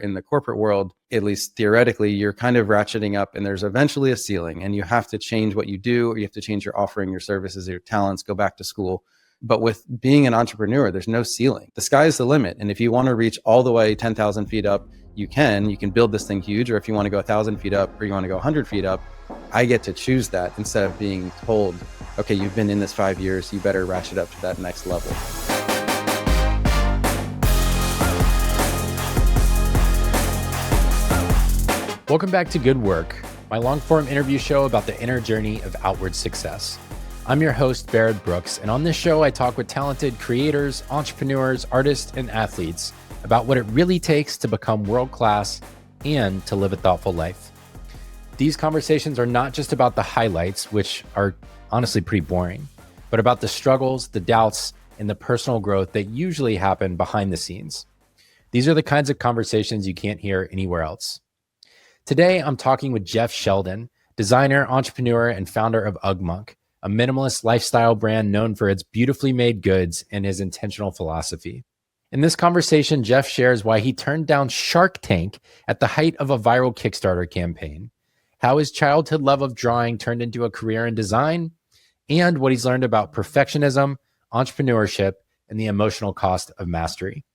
In the corporate world, at least theoretically, you're kind of ratcheting up and there's eventually a ceiling and you have to change what you do, or you have to change your offering, your services, your talents, go back to school. But with being an entrepreneur, there's no ceiling. The sky's the limit. And if you want to reach all the way 10,000 feet up, you can build this thing huge. Or if you want to go 1,000 feet up, or you want to go 100 feet up, I get to choose that instead of being told, okay, you've been in this 5 years, you better ratchet up to that next level. Welcome back to Good Work, my long-form interview show about the inner journey of outward success. I'm your host, Barrett Brooks, and on this show, I talk with talented creators, entrepreneurs, artists, and athletes about what it really takes to become world-class and to live a thoughtful life. These conversations are not just about the highlights, which are honestly pretty boring, but about the struggles, the doubts, and the personal growth that usually happen behind the scenes. These are the kinds of conversations you can't hear anywhere else. Today, I'm talking with Jeff Sheldon, designer, entrepreneur, and founder of Ugmonk, a minimalist lifestyle brand known for its beautifully made goods and his intentional philosophy. In this conversation, Jeff shares why he turned down Shark Tank at the height of a viral Kickstarter campaign, how his childhood love of drawing turned into a career in design, and what he's learned about perfectionism, entrepreneurship, and the emotional cost of mastery.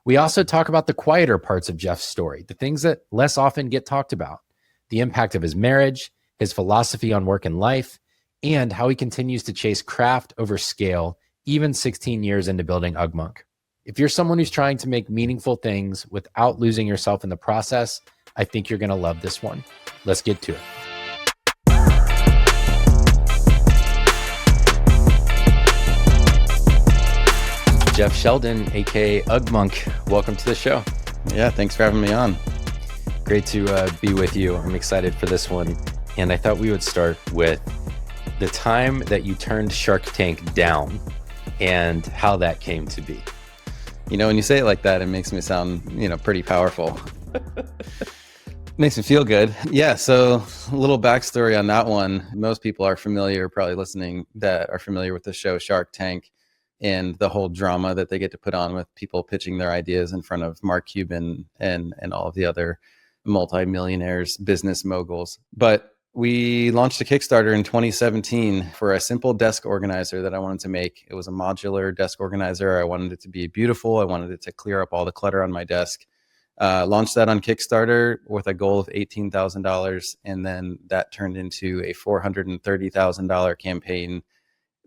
We also talk about the quieter parts of Jeff's story, the things that less often get talked about, the impact of his marriage, his philosophy on work and life, and how he continues to chase craft over scale, even 16 years into building Ugmonk. If you're someone who's trying to make meaningful things without losing yourself in the process, I think you're going to love this one. Let's get to it. Jeff Sheldon, aka Ugmonk, welcome to the show. Yeah, thanks for having me on. Great to be with you. I'm excited for this one. And I thought we would start with the time that you turned Shark Tank down and how that came to be. You know, when you say it like that, it makes me sound, pretty powerful. Makes me feel good. Yeah, so a little backstory on that one. Most people are familiar, probably listening, that are familiar with the show Shark Tank and the whole drama that they get to put on with people pitching their ideas in front of Mark Cuban and all of the other multimillionaires, business moguls. But we launched a Kickstarter in 2017 for a simple desk organizer that I wanted to make. It was a modular desk organizer. I wanted it to be beautiful. I wanted it to clear up all the clutter on my desk. Launched that on Kickstarter with a goal of $18,000. And then that turned into a $430,000 campaign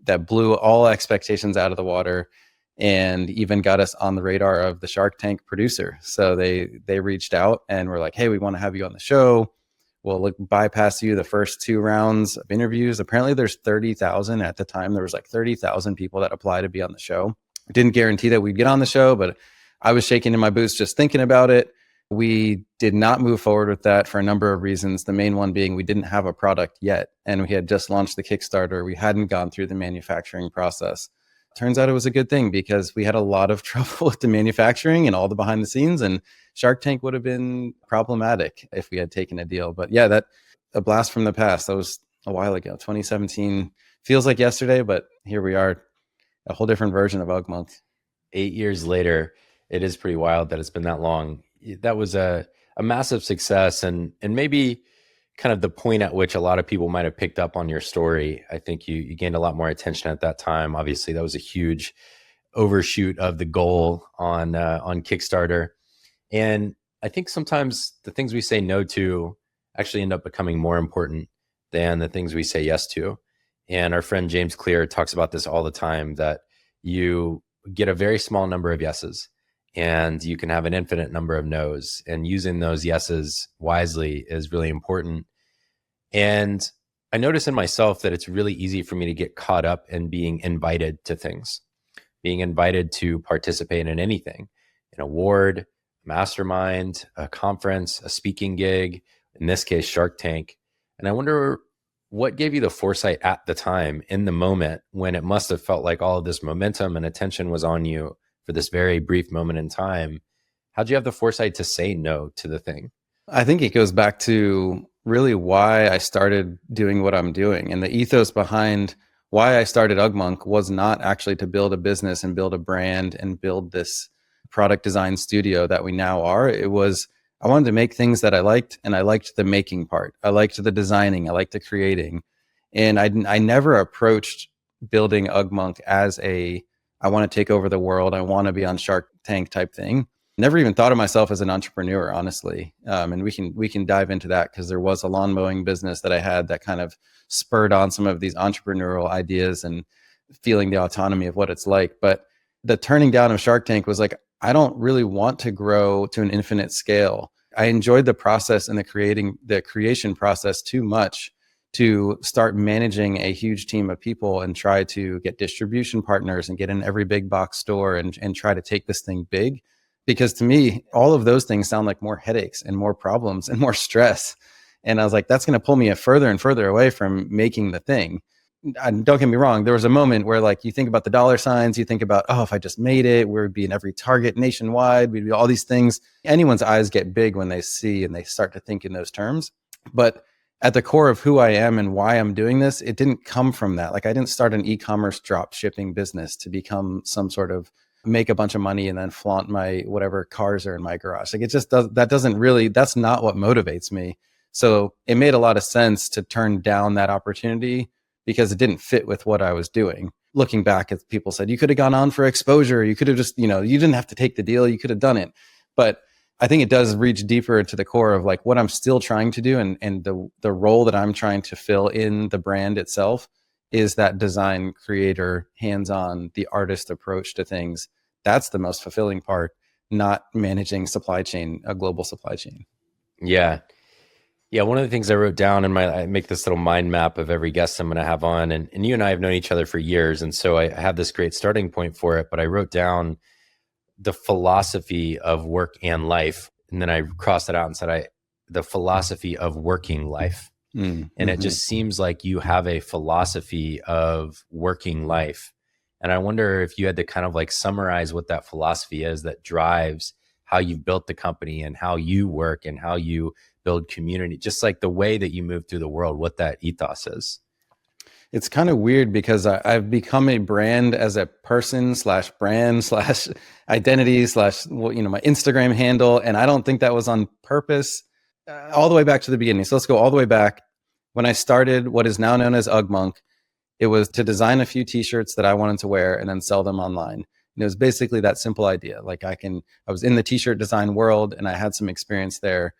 that blew all expectations out of the water and even got us on the radar of the Shark Tank producer. So they reached out and were like, hey, we want to have you on the show. We'll bypass you the first 2 rounds of interviews. Apparently there's 30,000 at the time. There was like 30,000 people that applied to be on the show. Didn't guarantee that we'd get on the show, but I was shaking in my boots just thinking about it. We did not move forward with that for a number of reasons. The main one being we didn't have a product yet, and we had just launched the Kickstarter. We hadn't gone through the manufacturing process. Turns out it was a good thing because we had a lot of trouble with the manufacturing and all the behind the scenes, and Shark Tank would have been problematic if we had taken a deal. But yeah, that a blast from the past. That was a while ago. 2017 feels like yesterday, but here we are, a whole different version of Ugmonk. 8 years later, it is pretty wild that it's been that long. That was a massive success and maybe kind of the point at which a lot of people might have picked up on your story. I think you gained a lot more attention at that time. Obviously, that was a huge overshoot of the goal on Kickstarter. And I think sometimes the things we say no to actually end up becoming more important than the things we say yes to. And our friend James Clear talks about this all the time, that you get a very small number of yeses and you can have an infinite number of no's, and using those yeses wisely is really important. And I notice in myself that it's really easy for me to get caught up in being invited to things, being invited to participate in anything, an award, a mastermind, a conference, a speaking gig, in this case, Shark Tank. And I wonder what gave you the foresight at the time, in the moment, when it must have felt like all of this momentum and attention was on you for this very brief moment in time. How'd you have the foresight to say no to the thing? I think it goes back to really why I started doing what I'm doing. And the ethos behind why I started Ugmonk was not actually to build a business and build a brand and build this product design studio that we now are. It was, I wanted to make things that I liked, and I liked the making part. I liked the designing. I liked the creating. And I never approached building Ugmonk as I want to take over the world, I want to be on Shark Tank type thing. Never even thought of myself as an entrepreneur, honestly. And we can dive into that, because there was a lawn mowing business that I had that kind of spurred on some of these entrepreneurial ideas and feeling the autonomy of what it's like. But the turning down of Shark Tank was like, I don't really want to grow to an infinite scale. I enjoyed the process and the creation process too much to start managing a huge team of people and try to get distribution partners and get in every big box store and try to take this thing big. Because to me, all of those things sound like more headaches and more problems and more stress. And I was like, that's going to pull me further and further away from making the thing. And don't get me wrong, there was a moment where, like, you think about the dollar signs, you think about, oh, if I just made it, we would be in every Target nationwide, we'd be all these things. Anyone's eyes get big when they see and they start to think in those terms. But at the core of who I am and why I'm doing this, it didn't come from that. Like, I didn't start an e-commerce drop shipping business to become some sort of make a bunch of money and then flaunt my whatever cars are in my garage. Like, it just that's not what motivates me. So it made a lot of sense to turn down that opportunity, because it didn't fit with what I was doing. Looking back, as people said, you could have gone on for exposure. You could have just, you didn't have to take the deal. You could have done it. But I think it does reach deeper into the core of like what I'm still trying to do, and the role that I'm trying to fill in the brand itself is that design creator, hands-on, the artist approach to things. That's the most fulfilling part, not managing a global supply chain. Yeah. Yeah, one of the things I wrote down I make this little mind map of every guest I'm going to have on, and you and I have known each other for years, and so I have this great starting point for it, but I wrote down the philosophy of work and life, and then I crossed it out and said the philosophy of working life. And it just seems like you have a philosophy of working life. And I wonder if you had to kind of like summarize what that philosophy is that drives how you've built the company and how you work and how you build community, just like the way that you move through the world, what that ethos is. It's kind of weird, because I've become a brand as a person / brand / identity / my Instagram handle. And I don't think that was on purpose, all the way back to the beginning. So let's go all the way back. When I started what is now known as Ugmonk, it was to design a few t-shirts that I wanted to wear and then sell them online. And it was basically that simple idea. Like, I was in the t-shirt design world and I had some experience there.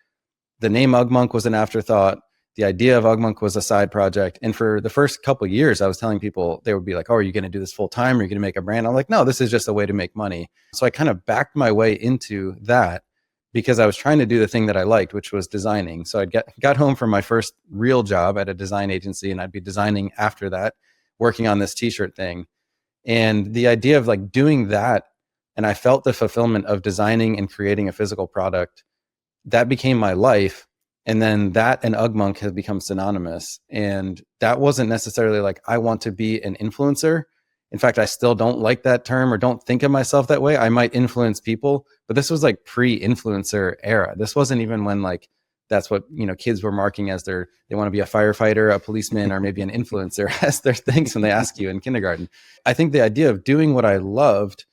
The name Ugmonk was an afterthought. The idea of Ugmonk was a side project. And for the first couple of years, I was telling people, they would be like, oh, are you going to do this full time? Are you going to make a brand? I'm like, no, this is just a way to make money. So I kind of backed my way into that, because I was trying to do the thing that I liked, which was designing. So I got home from my first real job at a design agency, and I'd be designing after that, working on this t-shirt thing. And the idea of like doing that, and I felt the fulfillment of designing and creating a physical product, that became my life. And then that and Ugmonk has become synonymous. And that wasn't necessarily like, I want to be an influencer. In fact, I still don't like that term or don't think of myself that way. I might influence people, but this was like pre-influencer era. This wasn't even when like, that's what, kids were marking as they want to be a firefighter, a policeman, or maybe an influencer as their things when they ask you in kindergarten. I think the idea of doing what I loved,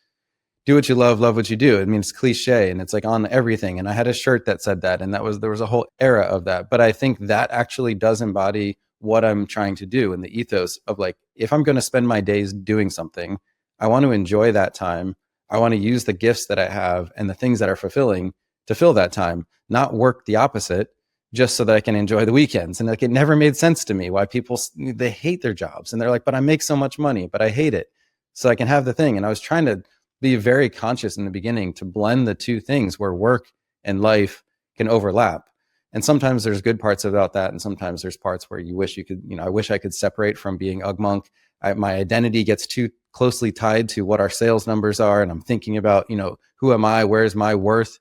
do what you love what you do. I mean, it's cliche and it's like on everything. And I had a shirt that said that, and there was a whole era of that. But I think that actually does embody what I'm trying to do, and the ethos of like, if I'm going to spend my days doing something, I want to enjoy that time. I want to use the gifts that I have and the things that are fulfilling to fill that time, not work the opposite just so that I can enjoy the weekends. And like, it never made sense to me why people, they hate their jobs and they're like, but I make so much money, but I hate it so I can have the thing. And I was trying to be very conscious in the beginning to blend the two things where work and life can overlap. And sometimes there's good parts about that. And sometimes there's parts where you wish you could, I wish I could separate from being Ugmonk. My identity gets too closely tied to what our sales numbers are. And I'm thinking about, who am I? Where's my worth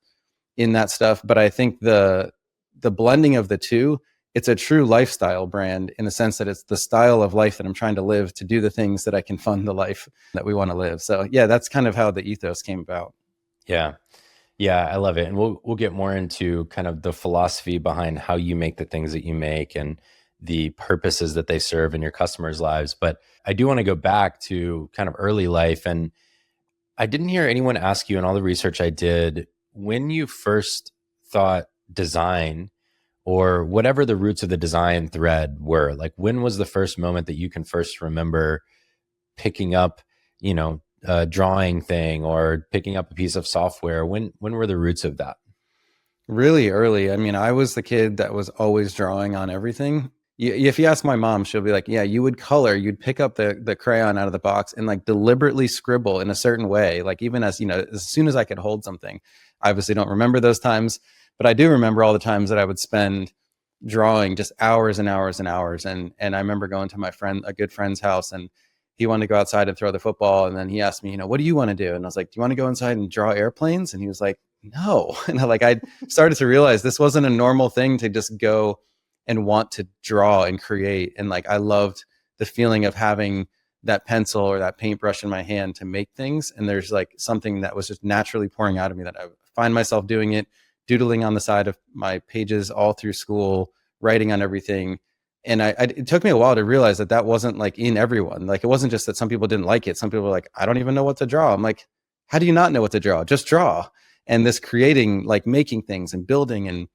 in that stuff? But I think the blending of the two, it's a true lifestyle brand in the sense that it's the style of life that I'm trying to live, to do the things that I can fund the life that we want to live. So yeah, that's kind of how the ethos came about. Yeah. Yeah, I love it. And we'll get more into kind of the philosophy behind how you make the things that you make and the purposes that they serve in your customers' lives. But I do want to go back to kind of early life. And I didn't hear anyone ask you in all the research I did, when you first thought design or whatever the roots of the design thread were, like when was the first moment that you can first remember picking up, a drawing thing or picking up a piece of software? When were the roots of that? Really early. I mean, I was the kid that was always drawing on everything. If you ask my mom, she'll be like, yeah, you would color, you'd pick up the crayon out of the box and like deliberately scribble in a certain way. Like even as, as soon as I could hold something. I obviously don't remember those times, but I do remember all the times that I would spend drawing just hours and hours and hours. And I remember going to a good friend's house, and he wanted to go outside and throw the football. And then he asked me, what do you want to do? And I was like, do you want to go inside and draw airplanes? And he was like, no. And I started to realize this wasn't a normal thing to just go and want to draw and create. And like, I loved the feeling of having that pencil or that paintbrush in my hand to make things. And there's like something that was just naturally pouring out of me that I find myself doing it, doodling on the side of my pages all through school, writing on everything. And it took me a while to realize that wasn't like in everyone. Like, it wasn't just that some people didn't like it. Some people were like, I don't even know what to draw. I'm like, how do you not know what to draw? Just draw. And this creating, like making things and building and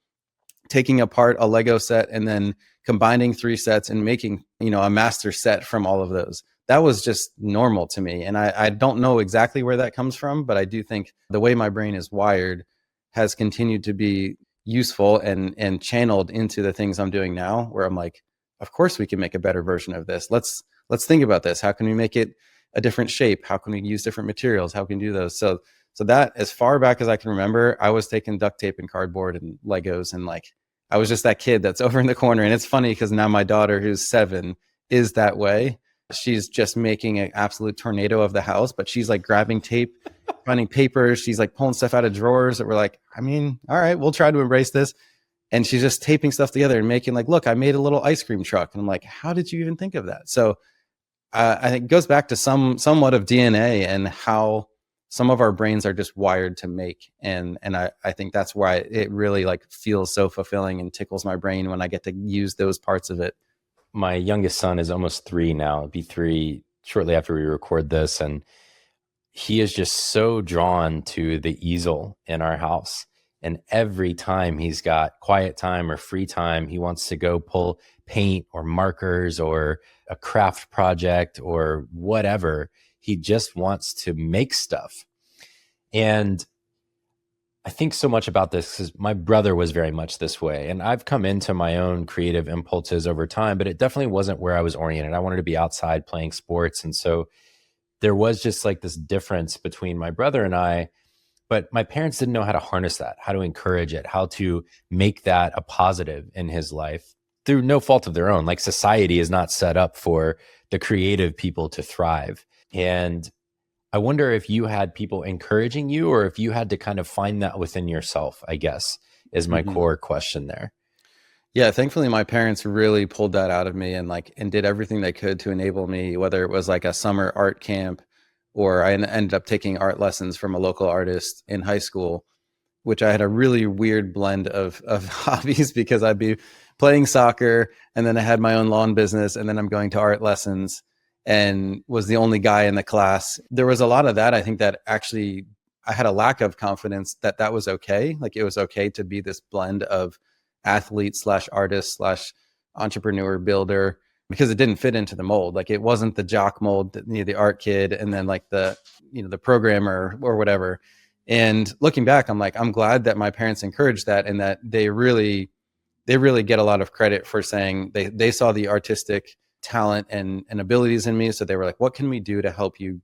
taking apart a Lego set and then combining 3 sets and making, a master set from all of those. That was just normal to me. And I don't know exactly where that comes from, but I do think the way my brain is wired has continued to be useful and channeled into the things I'm doing now, where I'm like, of course we can make a better version of this. Let's think about this. How can we make it a different shape? How can we use different materials? How can we do those? So that, as far back as I can remember, I was taking duct tape and cardboard and Legos, and like, I was just that kid that's over in the corner. And it's funny because now my daughter, who's 7, is that way. She's just making an absolute tornado of the house, but she's like grabbing tape, finding papers. She's like pulling stuff out of drawers that we're like, I mean, all right, we'll try to embrace this. And she's just taping stuff together and making like, look, I made a little ice cream truck. And I'm like, how did you even think of that? So I think it goes back to somewhat of DNA and how some of our brains are just wired to make. And I think that's why it really like feels so fulfilling and tickles my brain when I get to use those parts of it. My youngest son is almost 3 now. It'll be 3 shortly after we record this. And he is just so drawn to the easel in our house. And every time he's got quiet time or free time, he wants to go pull paint or markers or a craft project or whatever. He just wants to make stuff. And I think so much about this because my brother was very much this way. And I've come into my own creative impulses over time, but it definitely wasn't where I was oriented. I wanted to be outside playing sports. And so there was just like this difference between my brother and I, but my parents didn't know how to harness that, how to encourage it, how to make that a positive in his life through no fault of their own. Like, society is not set up for the creative people to thrive. And I wonder if you had people encouraging you or if you had to kind of find that within yourself, I guess, is my core question there. Yeah, thankfully my parents really pulled that out of me and did everything they could to enable me, whether it was like a summer art camp or I ended up taking art lessons from a local artist in high school, which I had a really weird blend of hobbies because I'd be playing soccer and then I had my own lawn business and then I'm going to art lessons and was the only guy in the class. There was a lot of that. I think that actually I had a lack of confidence that was okay. Like, it was okay to be this blend of athlete / artist / entrepreneur builder, because it didn't fit into the mold. Like, it wasn't the jock mold, the art kid, and then like the programmer or whatever. And looking back, I'm like, I'm glad that my parents encouraged that, and that they really get a lot of credit for saying they saw the artistic talent and abilities in me. So they were like, what can we do to help you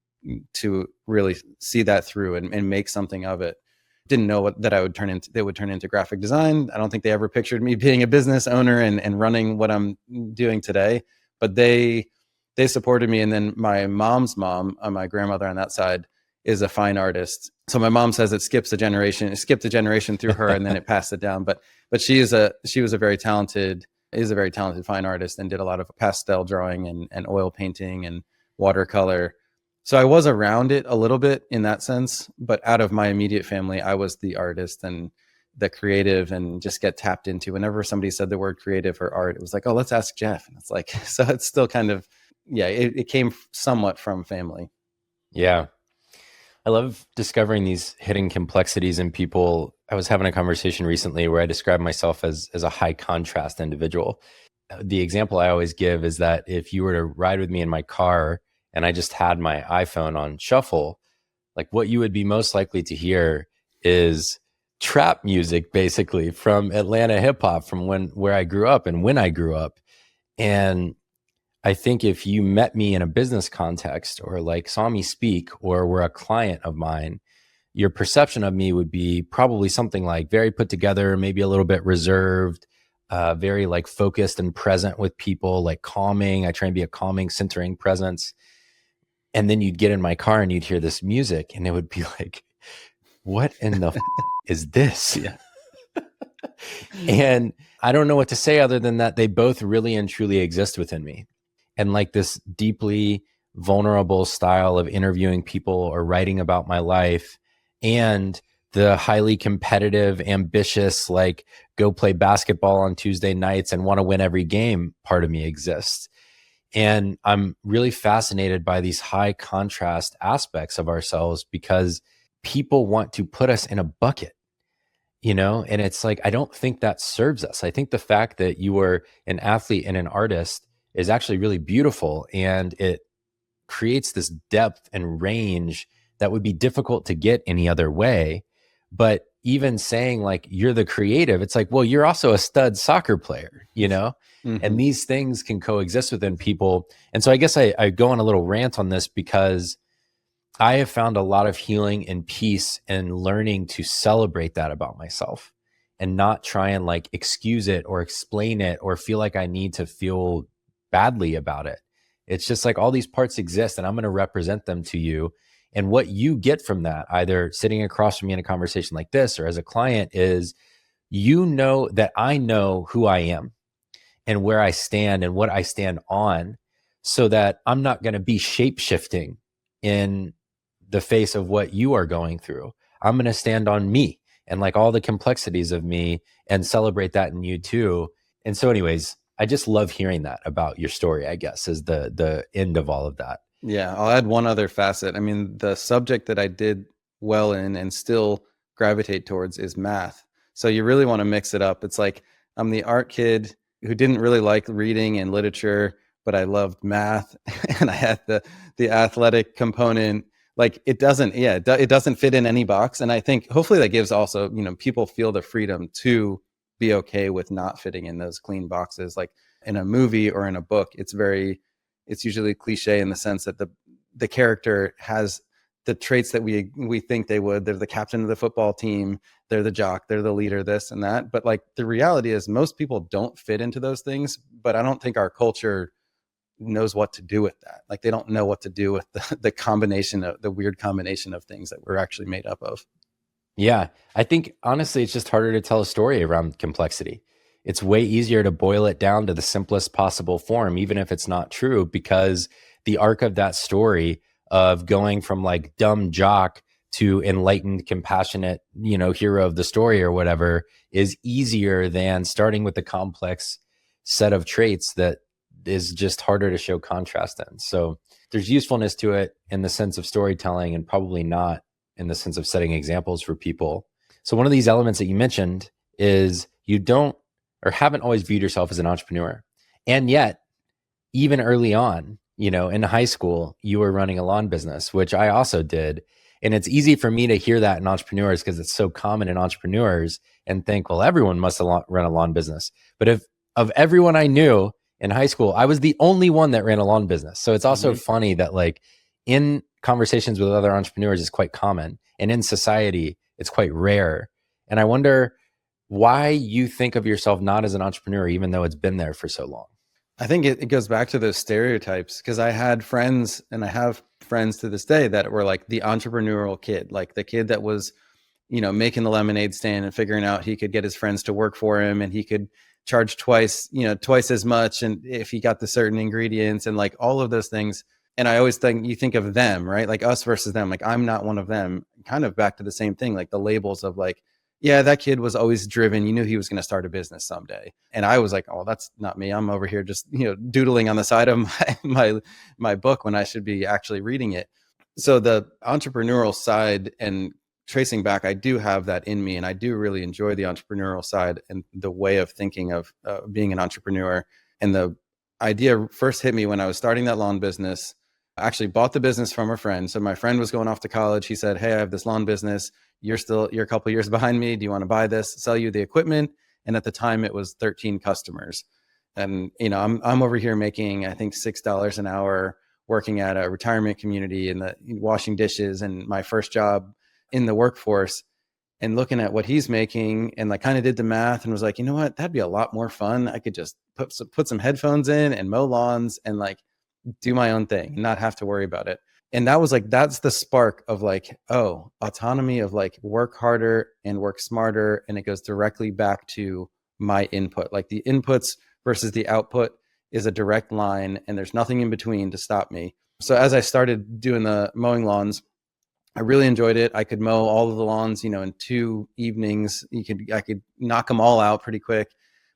to really see that through and make something of it? Didn't know that they would turn into graphic design. I don't think they ever pictured me being a business owner and running what I'm doing today, but they supported me. And then my mom's mom, my grandmother on that side, is a fine artist. So my mom says it skipped a generation through her and then it passed it down. But she was a very talented fine artist and did a lot of pastel drawing and oil painting and watercolor. So I was around it a little bit in that sense, but out of my immediate family, I was the artist and the creative, and just get tapped into whenever somebody said the word creative or art, it was like, oh, let's ask Jeff. And it's like, so it's still kind of, it came somewhat from family. Yeah. I love discovering these hidden complexities in people. I was having a conversation recently where I described myself as a high contrast individual. The example I always give is that if you were to ride with me in my car and I just had my iPhone on shuffle, like what you would be most likely to hear is trap music, basically from Atlanta hip hop, from where I grew up and when I grew up. And I think if you met me in a business context or like saw me speak or were a client of mine, your perception of me would be probably something like very put together, maybe a little bit reserved, very like focused and present with people, like calming. I try and be a calming, centering presence. And then you'd get in my car and you'd hear this music and it would be like, what in the is this? Yeah. And I don't know what to say other than that they both really and truly exist within me. And like this deeply vulnerable style of interviewing people or writing about my life, and the highly competitive, ambitious, like go play basketball on Tuesday nights and want to win every game part of me exists. And I'm really fascinated by these high contrast aspects of ourselves because people want to put us in a bucket, and it's like, I don't think that serves us. I think the fact that you were an athlete and an artist is actually really beautiful, and it creates this depth and range that would be difficult to get any other way. But even saying like you're the creative, it's like, well, you're also a stud soccer player, Mm-hmm. and these things can coexist within people. And so I guess I go on a little rant on this because I have found a lot of healing and peace and learning to celebrate that about myself and not try and like excuse it or explain it or feel like I need to feel badly about it. It's just like all these parts exist and I'm going to represent them to you. And what you get from that, either sitting across from me in a conversation like this or as a client, is that I know who I am and where I stand and what I stand on, so that I'm not going to be shape shifting in the face of what you are going through. I'm going to stand on me and like all the complexities of me and celebrate that in you too. And so anyways, I just love hearing that about your story, I guess, is the end of all of that. Yeah, I'll add one other facet. I mean, the subject that I did well in and still gravitate towards is math. So you really want to mix it up. It's like I'm the art kid who didn't really like reading and literature, but I loved math and I had the athletic component. Like it doesn't fit in any box. And I think hopefully that gives also, people feel the freedom to be okay with not fitting in those clean boxes. Like in a movie or in a book, it's usually cliche in the sense that the character has the traits that we think they would. They're the captain of the football team, they're the jock, they're the leader, this and that. But like the reality is most people don't fit into those things, but I don't think our culture knows what to do with that. Like they don't know what to do with the combination of the weird combination of things that we're actually made up of. Yeah. I think honestly, it's just harder to tell a story around complexity. It's way easier to boil it down to the simplest possible form, even if it's not true, because the arc of that story of going from like dumb jock to enlightened, compassionate, hero of the story or whatever is easier than starting with the complex set of traits that is just harder to show contrast in. So there's usefulness to it in the sense of storytelling and probably not in the sense of setting examples for people. So one of these elements that you mentioned is you don't or haven't always viewed yourself as an entrepreneur. And yet, even early on, in high school, you were running a lawn business, which I also did. And it's easy for me to hear that in entrepreneurs because it's so common in entrepreneurs and think, well, everyone must run a lawn business. But if of everyone I knew in high school, I was the only one that ran a lawn business. So it's also funny that like in conversations with other entrepreneurs, it's quite common. And in society, it's quite rare. And I wonder why you think of yourself not as an entrepreneur, even though it's been there for so long. I think it goes back to those stereotypes, because I had friends and I have friends to this day that were like the entrepreneurial kid, like the kid that was, making the lemonade stand and figuring out he could get his friends to work for him and he could charge twice as much. And if he got the certain ingredients and like all of those things. And I always think you think of them, right? Like us versus them. Like I'm not one of them. Kind of back to the same thing, like the labels of like, yeah, that kid was always driven. You knew he was going to start a business someday. And I was like, oh, that's not me. I'm over here just, doodling on the side of my book when I should be actually reading it. So the entrepreneurial side and tracing back, I do have that in me, and I do really enjoy the entrepreneurial side and the way of thinking of being an entrepreneur. And the idea first hit me when I was starting that lawn business. I actually bought the business from a friend. So my friend was going off to college. He said, "Hey, I have this lawn business. You're a couple years behind me. Do you want to buy this? Sell you the equipment?" And at the time, it was 13 customers. And I'm over here making, I think, $6 an hour, working at a retirement community and washing dishes, and my first job in the workforce, and looking at what he's making, and like kind of did the math and was like, you know what, that'd be a lot more fun. I could just put some headphones in and mow lawns and like do my own thing and not have to worry about it. And that was like, that's the spark of like, oh, autonomy of like work harder and work smarter. And it goes directly back to my input, like the inputs versus the output is a direct line, and there's nothing in between to stop me. So as I started doing the mowing lawns, I really enjoyed it. I could mow all of the lawns, in 2 evenings. I could knock them all out pretty quick,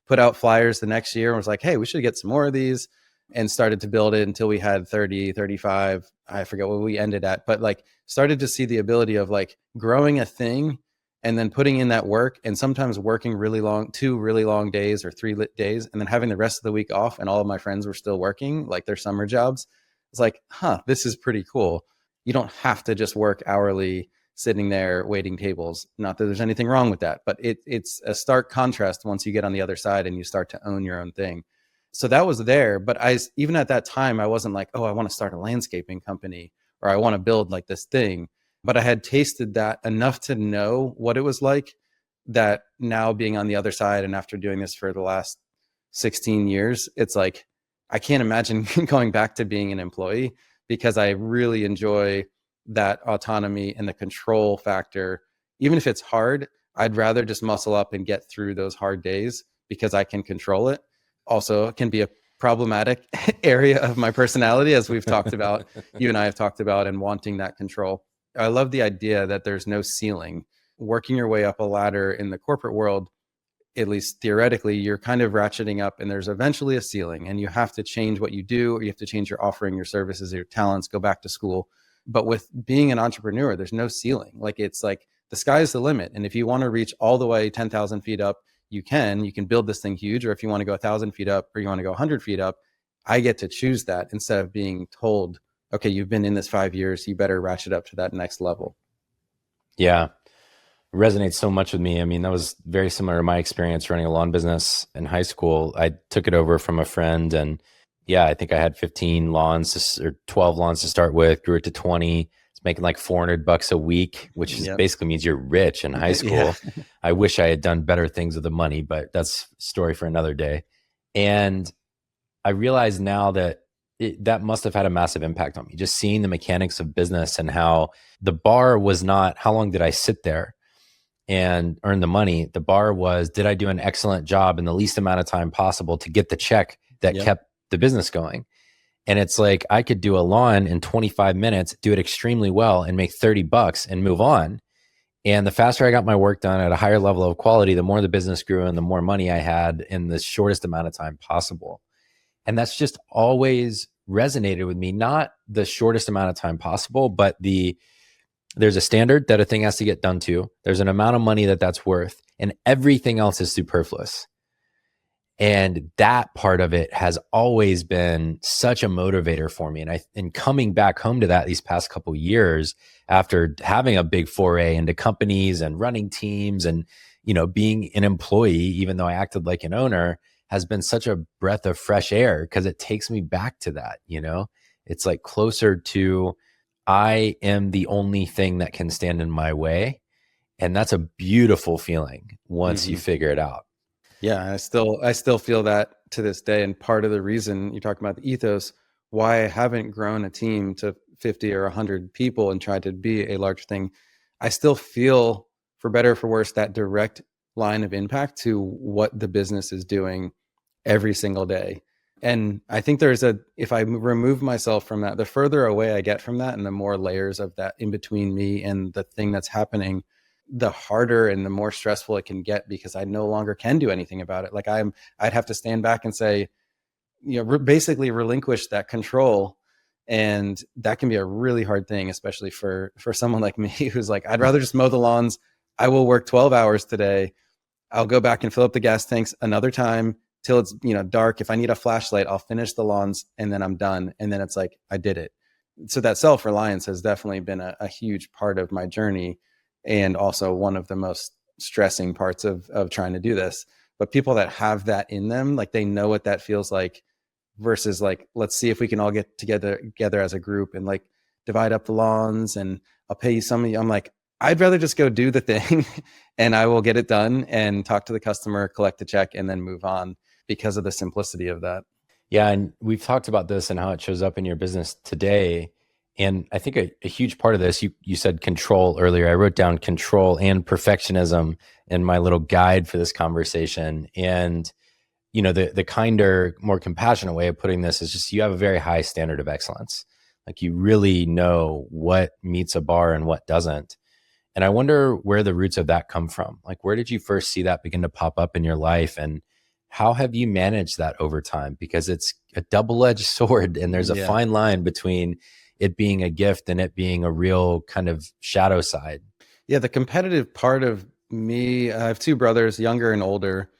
put out flyers the next year and was like, hey, we should get some more of these, and started to build it until we had 30, 35. I forget what we ended at, but like started to see the ability of like growing a thing and then putting in that work, and sometimes working really long, 2 really long days or 3 days, and then having the rest of the week off. And all of my friends were still working like their summer jobs. It's like, this is pretty cool. You don't have to just work hourly sitting there waiting tables. Not that there's anything wrong with that, but it's a stark contrast once you get on the other side and you start to own your own thing. So that was there. But even at that time, I wasn't like, oh, I want to start a landscaping company or I want to build like this thing. But I had tasted that enough to know what it was like, that now being on the other side and after doing this for the last 16 years, it's like, I can't imagine going back to being an employee, because I really enjoy that autonomy and the control factor. Even if it's hard, I'd rather just muscle up and get through those hard days because I can control it. Also, it can be a problematic area of my personality, as we've talked about, you and I have talked about, and wanting that control. I love the idea that there's no ceiling. Working your way up a ladder in the corporate world, at least theoretically, you're kind of ratcheting up, and there's eventually a ceiling, and you have to change what you do, or you have to change your offering, your services, your talents, go back to school. But with being an entrepreneur, there's no ceiling. Like, it's like the sky's the limit. And if you want to reach all the way 10,000 feet up, you can build this thing huge. Or if you want to go 1,000 feet up, or you want to go 100 feet up, I get to choose that instead of being told, okay, you've been in this 5 years, you better ratchet up to that next level. Yeah. Resonates so much with me. I mean, that was very similar to my experience running a lawn business in high school. I took it over from a friend, and yeah, I think I had 15 lawns or 12 lawns to start with, grew it to 20. It's making like $400 a week, which basically means you're rich in high school. Yeah. I wish I had done better things with the money, but that's a story for another day. And I realize now that that must have had a massive impact on me, just seeing the mechanics of business, and how the bar was not, how long did I sit there and earn the money? The bar was, did I do an excellent job in the least amount of time possible to get the check that kept the business going? And it's like, I could do a lawn in 25 minutes, do it extremely well, and make $30 and move on. And the faster I got my work done at a higher level of quality, the more the business grew and the more money I had in the shortest amount of time possible. And that's just always resonated with me. Not the shortest amount of time possible, but there's a standard that a thing has to get done to. There's an amount of money that's worth, and everything else is superfluous. And that part of it has always been such a motivator for me. And coming back home to that these past couple of years, after having a big foray into companies and running teams and, being an employee, even though I acted like an owner, has been such a breath of fresh air, because it takes me back to that. It's like closer to, I am the only thing that can stand in my way. And that's a beautiful feeling once you figure it out. Yeah, I still feel that to this day. And part of the reason you're talking about the ethos, why I haven't grown a team to 50 or 100 people and tried to be a large thing, I still feel, for better or for worse, that direct line of impact to what the business is doing every single day. And I think if I remove myself from that, the further away I get from that and the more layers of that in between me and the thing that's happening, the harder and the more stressful it can get, because I no longer can do anything about it. Like I'd have to stand back and say, basically relinquish that control And that can be a really hard thing, especially for someone like me who's like, I'd rather just mow the lawns. I will work 12 hours today. I'll go back and fill up the gas tanks another time till it's, dark. If I need a flashlight, I'll finish the lawns and then I'm done. And then it's like, I did it. So that self-reliance has definitely been a huge part of my journey, and also one of the most stressing parts of trying to do this. But people that have that in them, like they know what that feels like, versus like, let's see if we can all get together as a group and like divide up the lawns and I'll pay you some of you. I'm like, I'd rather just go do the thing and I will get it done and talk to the customer, collect the check, and then move on, because of the simplicity of that. Yeah. And we've talked about this and how it shows up in your business today. And I think a huge part of this, you said control earlier. I wrote down control and perfectionism in my little guide for this conversation. And, the kinder, more compassionate way of putting this is just, you have a very high standard of excellence. Like you really know what meets a bar and what doesn't. And I wonder where the roots of that come from. Like, where did you first see that begin to pop up in your life? And how have you managed that over time? Because it's a double-edged sword, and there's a fine line between it being a gift and it being a real kind of shadow side. Yeah, the competitive part of me, I have two brothers, younger and older.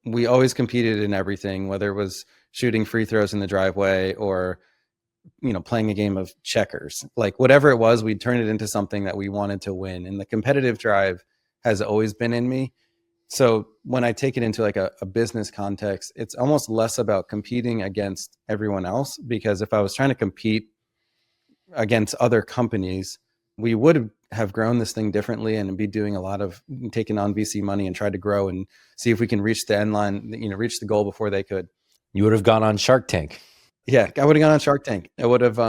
We always competed in everything, whether it was shooting free throws in the driveway or, playing a game of checkers. Like whatever it was, we'd turn it into something that we wanted to win. And the competitive drive has always been in me. So when I take it into like a business context, it's almost less about competing against everyone else, because if I was trying to compete against other companies, we would have grown this thing differently and be doing a lot of taking on VC money and try to grow and see if we can reach the end line, reach the goal before they could. You would have gone on Shark Tank. Yeah, I would have gone on Shark Tank. I would have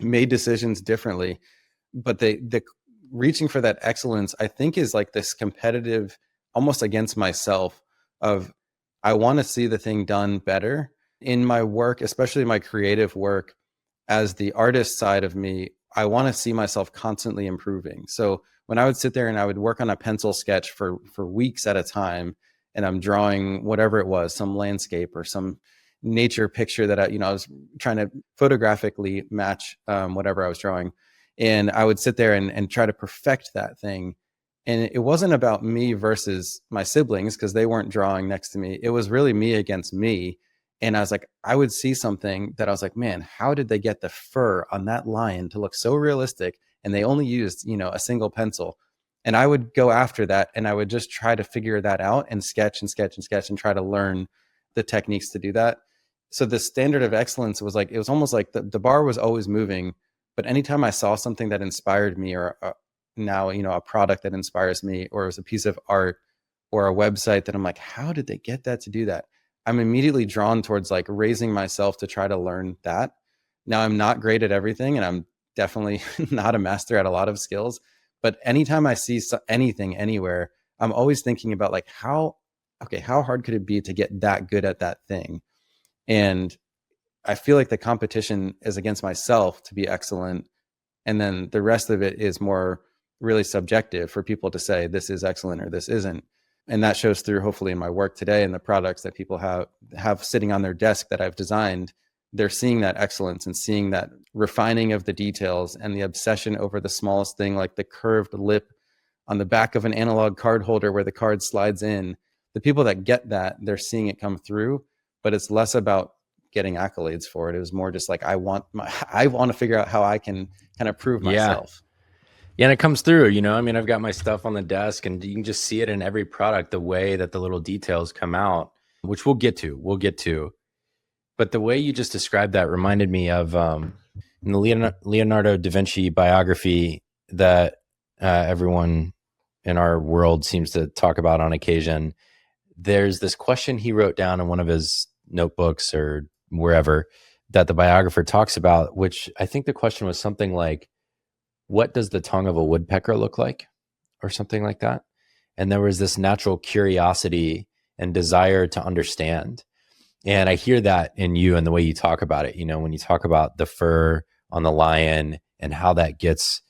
made decisions differently. But the reaching for that excellence, I think, is like this competitive, almost against myself, of I want to see the thing done better in my work, especially my creative work. As the artist side of me, I want to see myself constantly improving. So when I would sit there and I would work on a pencil sketch for weeks at a time, and I'm drawing whatever it was, some landscape or some nature picture that I was trying to photographically match whatever I was drawing. And I would sit there and try to perfect that thing. And it wasn't about me versus my siblings, because they weren't drawing next to me. It was really me against me. And I was like, I would see something that I was like, man, how did they get the fur on that lion to look so realistic? And they only used, a single pencil. And I would go after that, and I would just try to figure that out and sketch and sketch and sketch and try to learn the techniques to do that. So the standard of excellence was like, it was almost like the bar was always moving. But anytime I saw something that inspired me, or now, a product that inspires me, or it was a piece of art or a website that I'm like, how did they get that to do that? I'm immediately drawn towards like raising myself to try to learn that. Now, I'm not great at everything, and I'm definitely not a master at a lot of skills. But anytime I see anything anywhere, I'm always thinking about like, how hard could it be to get that good at that thing? And I feel like the competition is against myself to be excellent. And then the rest of it is more really subjective for people to say this is excellent or this isn't. And that shows through hopefully in my work today and the products that people have sitting on their desk that I've designed. They're seeing that excellence and seeing that refining of the details and the obsession over the smallest thing, like the curved lip on the back of an analog card holder where the card slides in. The people that get that, they're seeing it come through, but it's less about getting accolades for it. It was more just like, I want to figure out how I can kind of prove myself. Yeah, and it comes through, I've got my stuff on the desk, and you can just see it in every product, the way that the little details come out, which we'll get to. But the way you just described that reminded me of in the Leonardo da Vinci biography that everyone in our world seems to talk about on occasion. There's this question he wrote down in one of his notebooks or wherever that the biographer talks about, which I think the question was something like, what does the tongue of a woodpecker look like? Or something like that. And there was this natural curiosity and desire to understand. And I hear that in you and the way you talk about it, when you talk about the fur on the lion and how that gets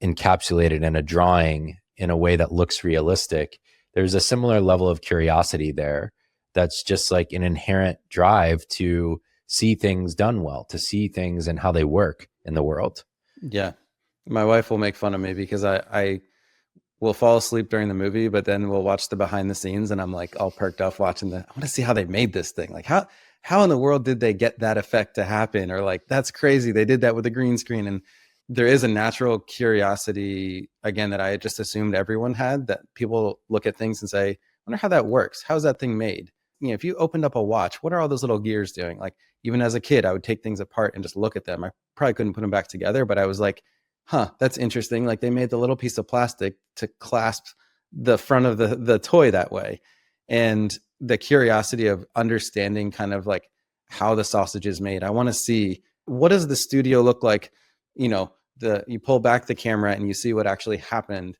encapsulated in a drawing in a way that looks realistic. There's a similar level of curiosity there. That's just like an inherent drive to see things done well, to see things and how they work in the world. Yeah. My wife will make fun of me because I will fall asleep during the movie, but then we'll watch the behind the scenes and I'm like all perked up watching I want to see how they made this thing. Like how in the world did they get that effect to happen? Or like, that's crazy. They did that with a green screen. And there is a natural curiosity, again, that I just assumed everyone had, that people look at things and say, I wonder how that works. How's that thing made? You know, if you opened up a watch, what are all those little gears doing? Like, even as a kid, I would take things apart and just look at them. I probably couldn't put them back together, but I was like, huh, that's interesting. Like, they made the little piece of plastic to clasp the front of the toy that way. And the curiosity of understanding kind of like how the sausage is made. I want to see, what does the studio look like? You know, you pull back the camera and you see what actually happened.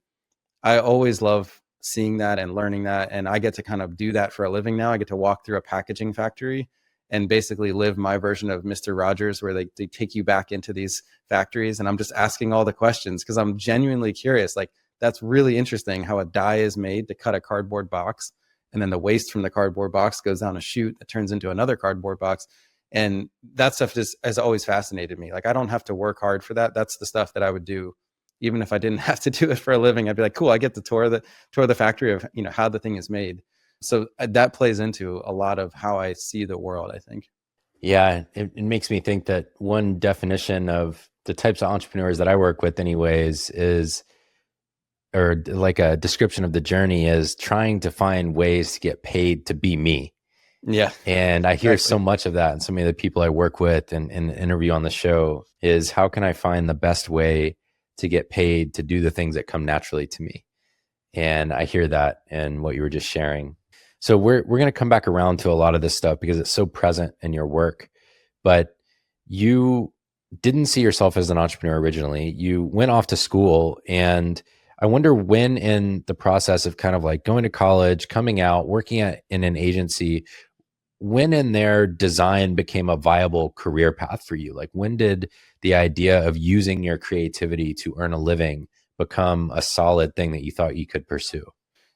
I always love seeing that and learning that. And I get to kind of do that for a living now. I get to walk through a packaging factory and basically live my version of Mr. Rogers, where they take you back into these factories. And I'm just asking all the questions because I'm genuinely curious. Like, that's really interesting how a die is made to cut a cardboard box. And then the waste from the cardboard box goes down a chute that turns into another cardboard box. And that stuff just has always fascinated me. Like, I don't have to work hard for that. That's the stuff that I would do. Even if I didn't have to do it for a living, I'd be like, cool, I get to tour the factory of, you know, how the thing is made. So that plays into a lot of how I see the world, I think. Yeah, it makes me think that one definition of the types of entrepreneurs that I work with anyways is, or like a description of the journey is trying to find ways to get paid to be me. Yeah. And I hear so much of that. And so many of the people I work with and interview on the show is, how can I find the best way to get paid to do the things that come naturally to me? And I hear that in what you were just sharing. So we're going to come back around to a lot of this stuff because it's so present in your work. But you didn't see yourself as an entrepreneur originally. You went off to school, and I wonder when in the process of kind of like going to college, coming out, working in an agency, when in there design became a viable career path for you? Like, when did the idea of using your creativity to earn a living become a solid thing that you thought you could pursue?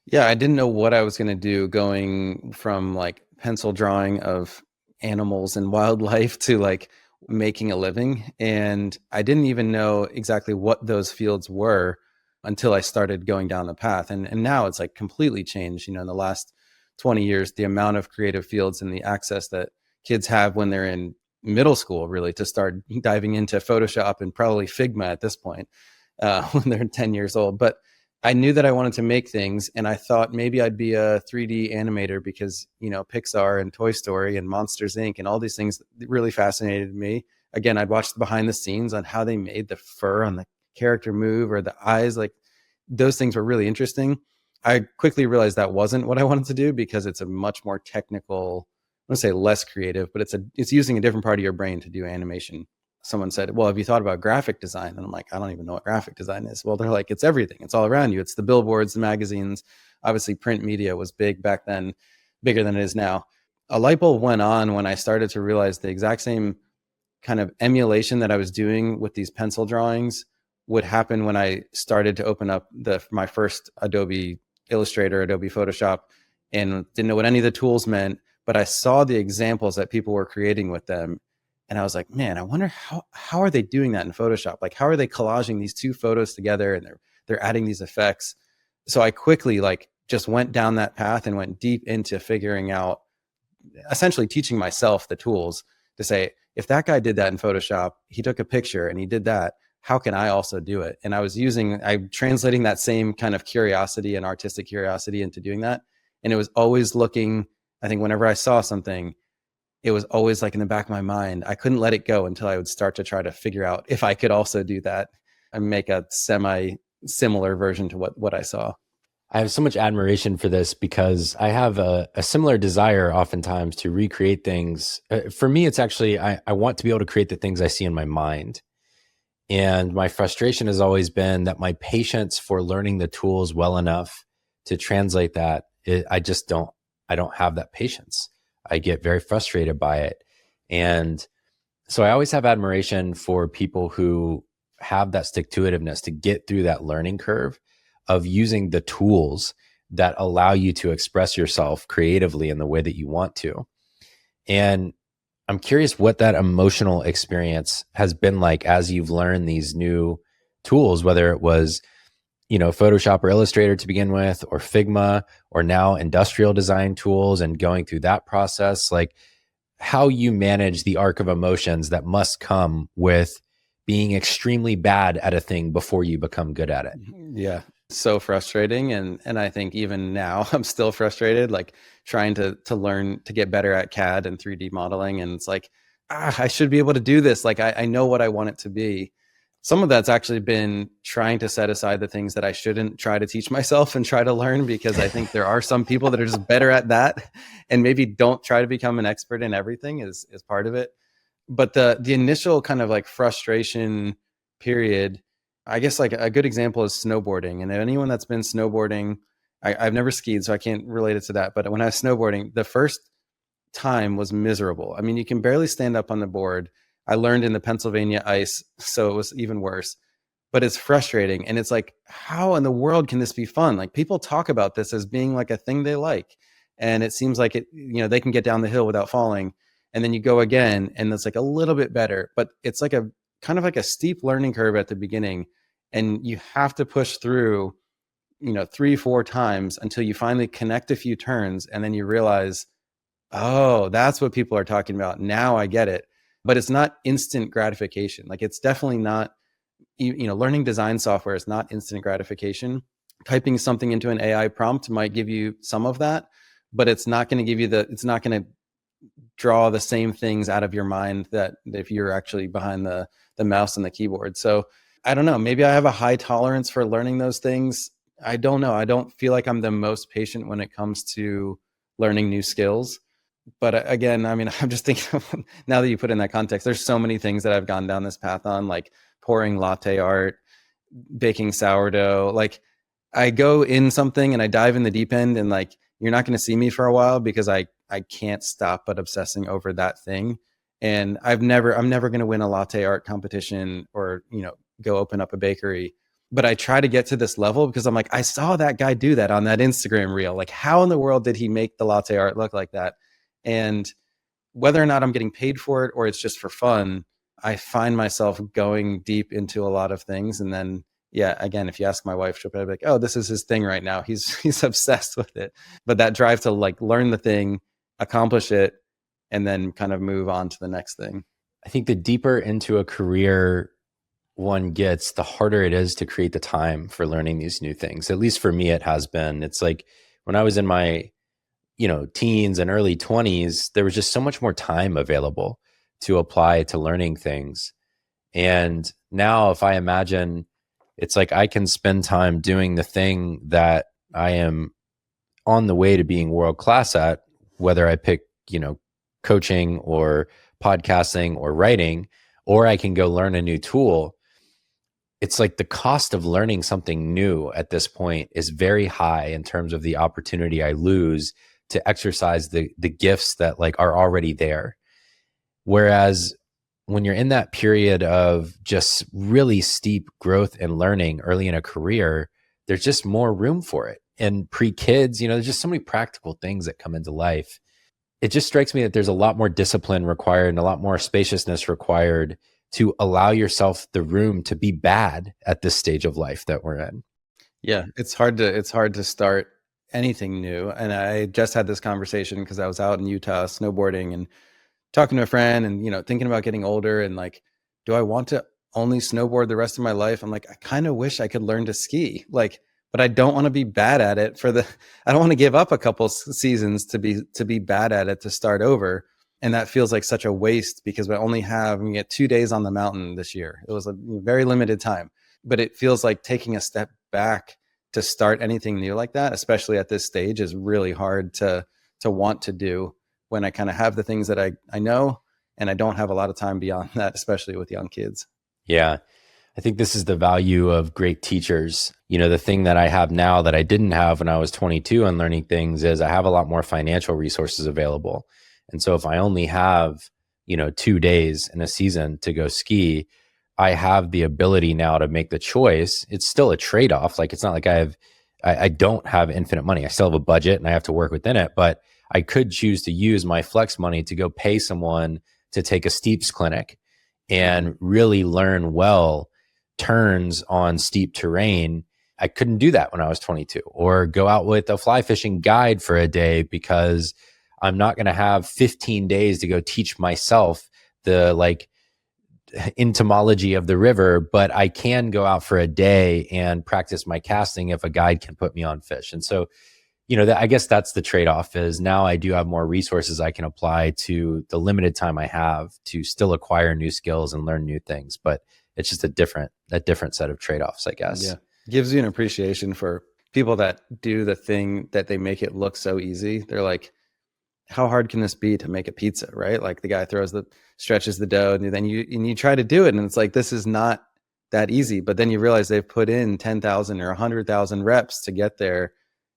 Yeah, I didn't know what I was going to do, going from like pencil drawing of animals and wildlife to like making a living. And I didn't even know exactly what those fields were until I started going down the path. And now it's like completely changed, you know, in the last 20 years, the amount of creative fields and the access that kids have when they're in middle school, really, to start diving into Photoshop and probably Figma at this point, when they're 10 years old. But I knew that I wanted to make things, and I thought maybe I'd be a 3D animator because, you know, Pixar and Toy Story and Monsters Inc. and all these things really fascinated me. Again, I'd watch the behind the scenes on how they made the fur on the character move or the eyes. Like, those things were really interesting. I quickly realized that wasn't what I wanted to do because it's a much more technical, I don't say less creative, but it's using a different part of your brain to do animation. Someone said, well, have you thought about graphic design? And I'm like, I don't even know what graphic design is. Well, they're like, it's everything. It's all around you. It's the billboards, the magazines. Obviously, print media was big back then, bigger than it is now. A light bulb went on when I started to realize the exact same kind of emulation that I was doing with these pencil drawings would happen when I started to open up my first Adobe Illustrator, Adobe Photoshop, and didn't know what any of the tools meant, but I saw the examples that people were creating with them. And I was like, man, I wonder how are they doing that in Photoshop? Like, how are they collaging these two photos together and they're adding these effects? So I quickly like just went down that path and went deep into figuring out, essentially teaching myself the tools to say, if that guy did that in Photoshop, he took a picture and he did that, how can I also do it? And I'm translating that same kind of curiosity and artistic curiosity into doing that. And it was always looking, I think whenever I saw something, it was always like in the back of my mind. I couldn't let it go until I would start to try to figure out if I could also do that and make a semi-similar version to what I saw. I have so much admiration for this because I have a similar desire oftentimes to recreate things. For me, it's actually, I want to be able to create the things I see in my mind. And my frustration has always been that my patience for learning the tools well enough to translate that, I don't have that patience. I get very frustrated by it. And so I always have admiration for people who have that stick-to-itiveness to get through that learning curve of using the tools that allow you to express yourself creatively in the way that you want to. And I'm curious what that emotional experience has been like as you've learned these new tools, whether it was, Photoshop or Illustrator to begin with, or Figma, or now industrial design tools, and going through that process, like how you manage the arc of emotions that must come with being extremely bad at a thing before you become good at it. Yeah. So frustrating. And I think even now I'm still frustrated, like trying to learn to get better at CAD and 3D modeling. And it's like, I should be able to do this. Like I know what I want it to be. Some of that's actually been trying to set aside the things that I shouldn't try to teach myself and try to learn, because I think there are some people that are just better at that and maybe don't try to become an expert in everything is part of it. But the initial kind of like frustration period, I guess like a good example is snowboarding. And anyone that's been snowboarding, I've never skied, so I can't relate it to that. But when I was snowboarding, the first time was miserable. I mean, you can barely stand up on the board. I learned in the Pennsylvania ice, so it was even worse. But it's frustrating. And it's like, how in the world can this be fun? Like people talk about this as being like a thing they like. And it seems like they can get down the hill without falling. And then you go again, and it's like a little bit better. But it's like a kind of like a steep learning curve at the beginning. And you have to push through, 3-4 times until you finally connect a few turns. And then you realize, oh, that's what people are talking about. Now I get it. But it's not instant gratification. Like it's definitely not, learning design software is not instant gratification. Typing something into an AI prompt might give you some of that, but it's not going to give you it's not going to draw the same things out of your mind that if you're actually behind the mouse and the keyboard. So I don't know, maybe I have a high tolerance for learning those things. I don't know. I don't feel like I'm the most patient when it comes to learning new skills. But again, I mean, I'm just thinking now that you put in that context, there's so many things that I've gone down this path on, like pouring latte art, baking sourdough. Like I go in something and I dive in the deep end, and like, you're not going to see me for a while because I can't stop but obsessing over that thing. And I'm never going to win a latte art competition or, go open up a bakery. But I try to get to this level because I'm like, I saw that guy do that on that Instagram reel. Like, how in the world did he make the latte art look like that? And whether or not I'm getting paid for it or it's just for fun, I find myself going deep into a lot of things. And then, yeah, again, if you ask my wife, she'll probably be like, oh, this is his thing right now. He's obsessed with it. But that drive to like learn the thing, accomplish it, and then kind of move on to the next thing. I think the deeper into a career one gets, the harder it is to create the time for learning these new things. At least for me, it has been. It's like when I was in my, teens and early 20s, there was just so much more time available to apply to learning things. And now if I imagine, it's like I can spend time doing the thing that I am on the way to being world class at, whether I pick, coaching or podcasting or writing, or I can go learn a new tool. It's like the cost of learning something new at this point is very high in terms of the opportunity I lose to exercise the gifts that like are already there. Whereas when you're in that period of just really steep growth and learning early in a career, there's just more room for it. And pre-kids, there's just so many practical things that come into life. It just strikes me that there's a lot more discipline required and a lot more spaciousness required to allow yourself the room to be bad at this stage of life that we're in. Yeah, it's hard to start anything new. And I just had this conversation because I was out in Utah snowboarding and talking to a friend and, thinking about getting older and like, do I want to only snowboard the rest of my life? I'm like, I kind of wish I could learn to ski, like, but I don't want to be bad at it I don't want to give up a couple seasons to be bad at it to start over. And that feels like such a waste because we get 2 days on the mountain this year. It was a very limited time, but it feels like taking a step back to start anything new like that, especially at this stage, is really hard to want to do when I kind of have the things that I know, and I don't have a lot of time beyond that, especially with young kids. Yeah. I think this is the value of great teachers. The thing that I have now that I didn't have when I was 22 and learning things is I have a lot more financial resources available. And so if I only have, 2 days in a season to go ski, I have the ability now to make the choice. It's still a trade-off. Like, it's not like I don't have infinite money. I still have a budget and I have to work within it, but I could choose to use my flex money to go pay someone to take a steeps clinic and really learn well turns on steep terrain. I couldn't do that when I was 22, or go out with a fly fishing guide for a day because I'm not going to have 15 days to go teach myself the like entomology of the river, but I can go out for a day and practice my casting if a guide can put me on fish. And so, I guess that's the trade-off, is now I do have more resources I can apply to the limited time I have to still acquire new skills and learn new things. But it's just a different set of trade-offs, I guess. Yeah. Gives you an appreciation for people that do the thing that they make it look so easy. They're like, how hard can this be to make a pizza, right? Like the guy stretches the dough, and then you try to do it, and it's like, this is not that easy. But then you realize they've put in 10,000 or 100,000 reps to get there.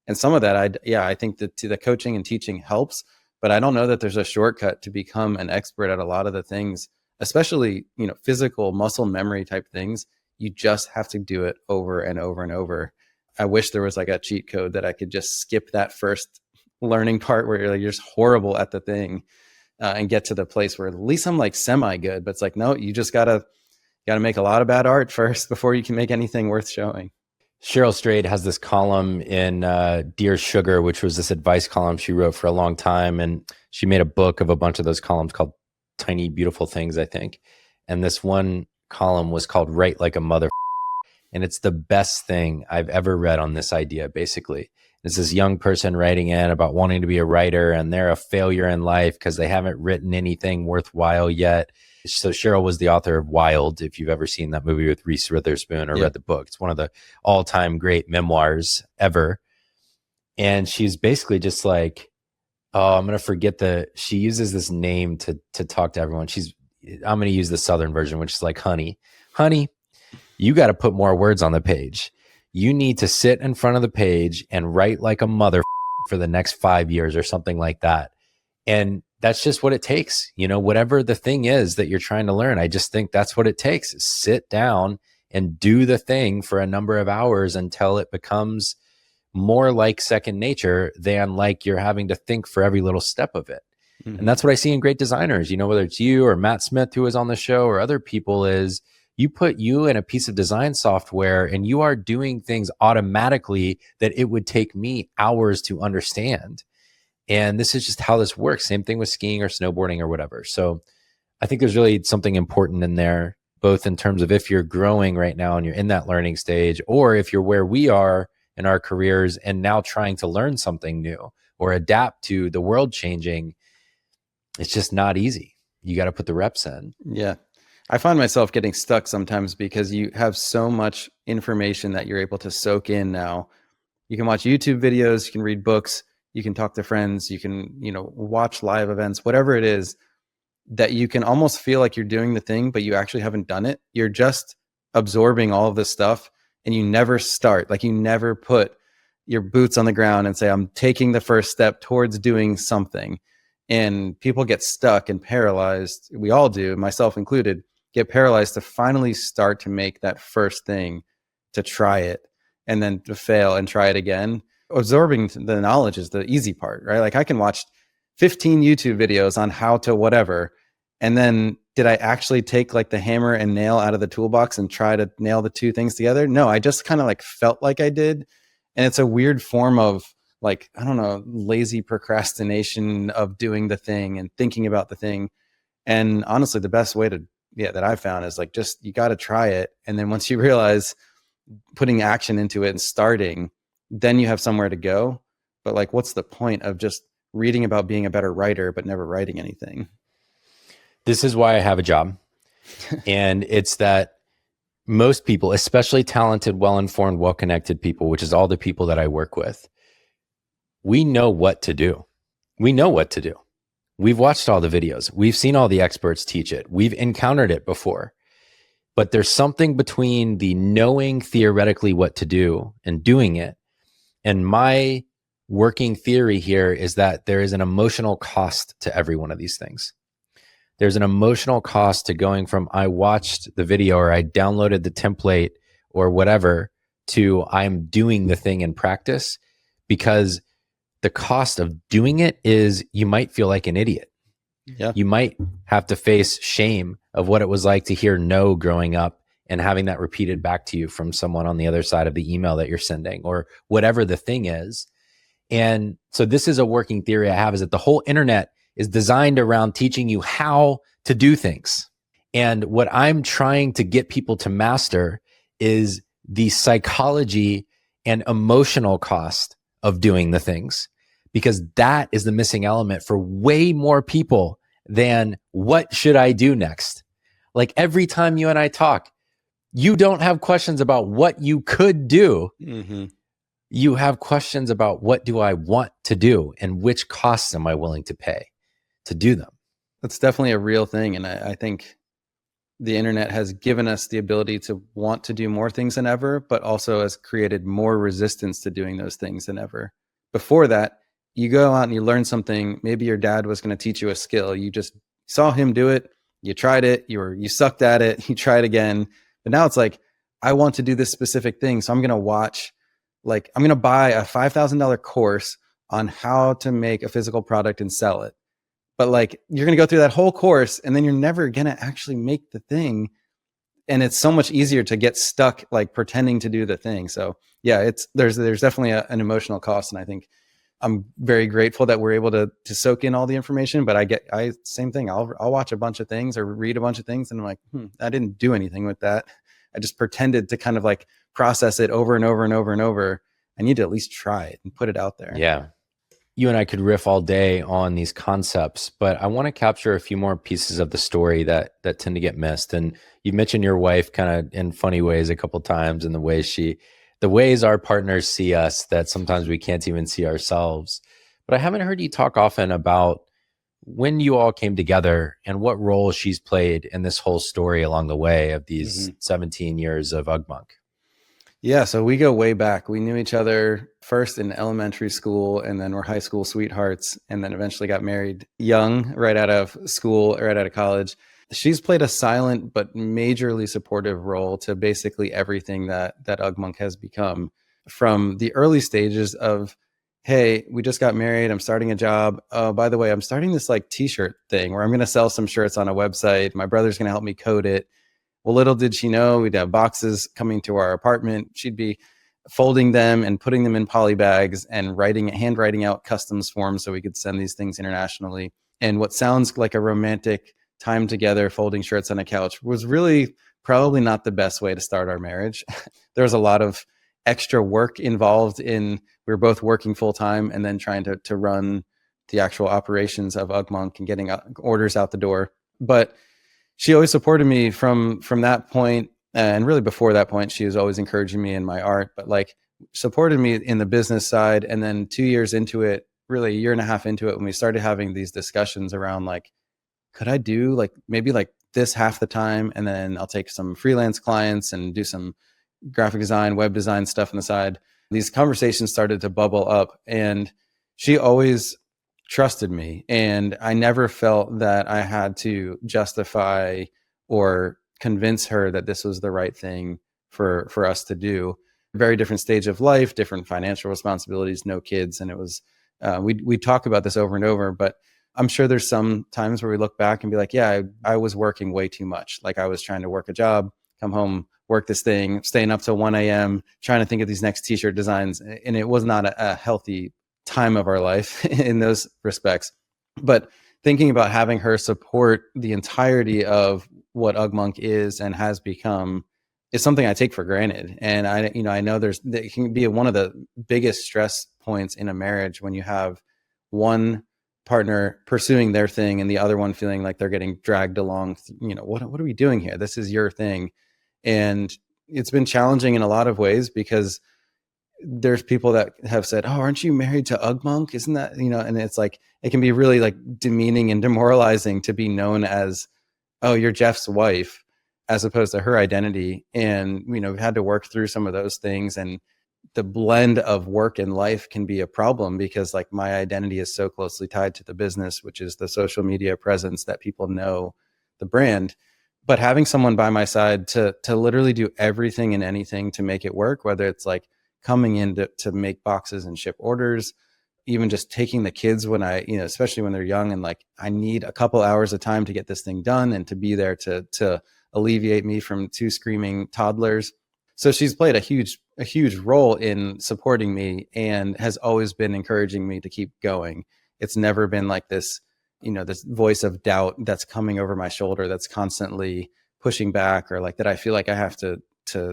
And some of that, I think that the coaching and teaching helps, but I don't know that there's a shortcut to become an expert at a lot of the things, especially, physical muscle memory type things. You just have to do it over and over and over. I wish there was like a cheat code that I could just skip that first learning part where you're just horrible at the thing and get to the place where at least I'm like semi good. But it's like, no, you just gotta make a lot of bad art first before you can make anything worth showing. Cheryl Strayed has this column in Dear Sugar, which was this advice column she wrote for a long time. And she made a book of a bunch of those columns called Tiny Beautiful Things, I think. And this one column was called Write Like a Mother. And it's the best thing I've ever read on this idea, basically. It's this young person writing in about wanting to be a writer, and they're a failure in life because they haven't written anything worthwhile yet. So Cheryl was the author of Wild, if you've ever seen that movie with Reese Witherspoon or read the book. It's one of the all-time great memoirs ever. And she's basically just like, oh, I'm going to forget she uses this name to talk to everyone. I'm going to use the Southern version, which is like, honey, you got to put more words on the page. You need to sit in front of the page and write like a mother for the next 5 years or something like that. And that's just what it takes. Whatever the thing is that you're trying to learn, I just think that's what it takes. Sit down and do the thing for a number of hours until it becomes more like second nature than like you're having to think for every little step of it. Mm-hmm. And that's what I see in great designers, whether it's you or Matt Smith, who was on the show, or other people, is you put you in a piece of design software and you are doing things automatically that it would take me hours to understand. And this is just how this works. Same thing with skiing or snowboarding or whatever. So I think there's really something important in there, both in terms of if you're growing right now and you're in that learning stage, or if you're where we are in our careers and now trying to learn something new or adapt to the world changing. It's just not easy. You got to put the reps in. Yeah. I find myself getting stuck sometimes because you have so much information that you're able to soak in now. You can watch YouTube videos, you can read books, you can talk to friends, you can, watch live events, whatever it is, that you can almost feel like you're doing the thing, but you actually haven't done it. You're just absorbing all of this stuff and you never start. Like you never put your boots on the ground and say, I'm taking the first step towards doing something. And people get stuck and paralyzed. We all do, myself included, get paralyzed to finally start to make that first thing, to try it, and then to fail and try it again. Absorbing the knowledge is the easy part, right? Like I can watch 15 YouTube videos on how to whatever. And then did I actually take like the hammer and nail out of the toolbox and try to nail the two things together? No, I just kind of like felt like I did. And it's a weird form of like, I don't know, lazy procrastination of doing the thing and thinking about the thing. And honestly, the best way that I've found is like, just, you got to try it. And then once you realize putting action into it and starting, then you have somewhere to go. But like, what's the point of just reading about being a better writer, but never writing anything? This is why I have a job. And it's that most people, especially talented, well-informed, well-connected people, which is all the people that I work with, we know what to do. We know what to do. We've watched all the videos. We've seen all the experts teach it. We've encountered it before. But there's something between the knowing theoretically what to do and doing it. And my working theory here is that there is an emotional cost to every one of these things. There's an emotional cost to going from I watched the video or I downloaded the template or whatever to I'm doing the thing in practice, because the cost of doing it is you might feel like an idiot. Yeah. You might have to face shame of what it was like to hear no growing up and having that repeated back to you from someone on the other side of the email that you're sending or whatever the thing is. And so this is a working theory I have, is that the whole internet is designed around teaching you how to do things. And what I'm trying to get people to master is the psychology and emotional cost of doing the things, because that is the missing element for way more people than what should I do next? Like every time you and I talk, you don't have questions about what you could do. Mm-hmm. You have questions about what do I want to do and which costs am I willing to pay to do them? That's definitely a real thing. And I think the internet has given us the ability to want to do more things than ever, but also has created more resistance to doing those things than ever. Before that, you go out and you learn something. Maybe your dad was going to teach you a skill. You just saw him do it. You tried it. You sucked at it. You tried again. But now it's like, I want to do this specific thing. So I'm going to I'm going to buy a $5,000 course on how to make a physical product and sell it. But like, you're going to go through that whole course and then you're never going to actually make the thing. And it's so much easier to get stuck, like pretending to do the thing. So yeah, there's definitely an emotional cost. And I think I'm very grateful that we're able to soak in all the information, but same thing. I'll watch a bunch of things or read a bunch of things and I'm like, I didn't do anything with that. I just pretended to kind of like process it over and over and over and over. I need to at least try it and put it out there. Yeah. You and I could riff all day on these concepts, but I want to capture a few more pieces of the story that tend to get missed. And you mentioned your wife kind of in funny ways a couple of times, and the ways our partners see us that sometimes we can't even see ourselves. But I haven't heard you talk often about when you all came together and what role she's played in this whole story along the way of these 17 years of Ugmonk. Yeah, so we go way back. We knew each other first in elementary school, and then we're high school sweethearts, and then eventually got married young, right out of school, right out of college. She's played a silent but majorly supportive role to basically everything that Ugmonk has become, from the early stages of, hey, we just got married, I'm starting a job. Oh, by the way, I'm starting this like t-shirt thing where I'm going to sell some shirts on a website. My brother's going to help me code it. Well, little did she know we'd have boxes coming to our apartment. She'd be folding them and putting them in poly bags and handwriting out customs forms so we could send these things internationally. And what sounds like a romantic time together folding shirts on a couch was really probably not the best way to start our marriage. There was a lot of extra work involved we were both working full time and then trying to run the actual operations of Ugmonk and getting orders out the door. But she always supported me from that point. And really before that point, she was always encouraging me in my art, but like supported me in the business side. And then 2 years into it, really a year and a half into it, when we started having these discussions around like, could I do like maybe like this half the time? And then I'll take some freelance clients and do some graphic design, web design stuff on the side. These conversations started to bubble up, and she always trusted me. And I never felt that I had to justify or convince her that this was the right thing for us to do. Very different stage of life, different financial responsibilities, no kids. And it was, we talk about this over and over, but I'm sure there's some times where we look back and be like, yeah, I was working way too much. Like I was trying to work a job, come home, work this thing, staying up till 1 a.m., trying to think of these next t-shirt designs. And it was not a healthy time of our life in those respects. But thinking about having her support the entirety of what Ugmonk is and has become is something I take for granted. And I know it can be one of the biggest stress points in a marriage when you have one partner pursuing their thing and the other one feeling like they're getting dragged along. What are we doing here? This is your thing. And it's been challenging in a lot of ways because there's people that have said, oh, aren't you married to Ugmonk? Isn't that, and it's like, it can be really like demeaning and demoralizing to be known as, oh, you're Jeff's wife, as opposed to her identity. And, we've had to work through some of those things, and the blend of work and life can be a problem because like my identity is so closely tied to the business, which is the social media presence that people know the brand. But having someone by my side to literally do everything and anything to make it work, whether it's like coming in to make boxes and ship orders, even just taking the kids when especially when they're young, and like, I need a couple hours of time to get this thing done and to be there to alleviate me from two screaming toddlers. So she's played a huge role in supporting me and has always been encouraging me to keep going. It's never been like this, this voice of doubt that's coming over my shoulder that's constantly pushing back, or like that I feel like I have to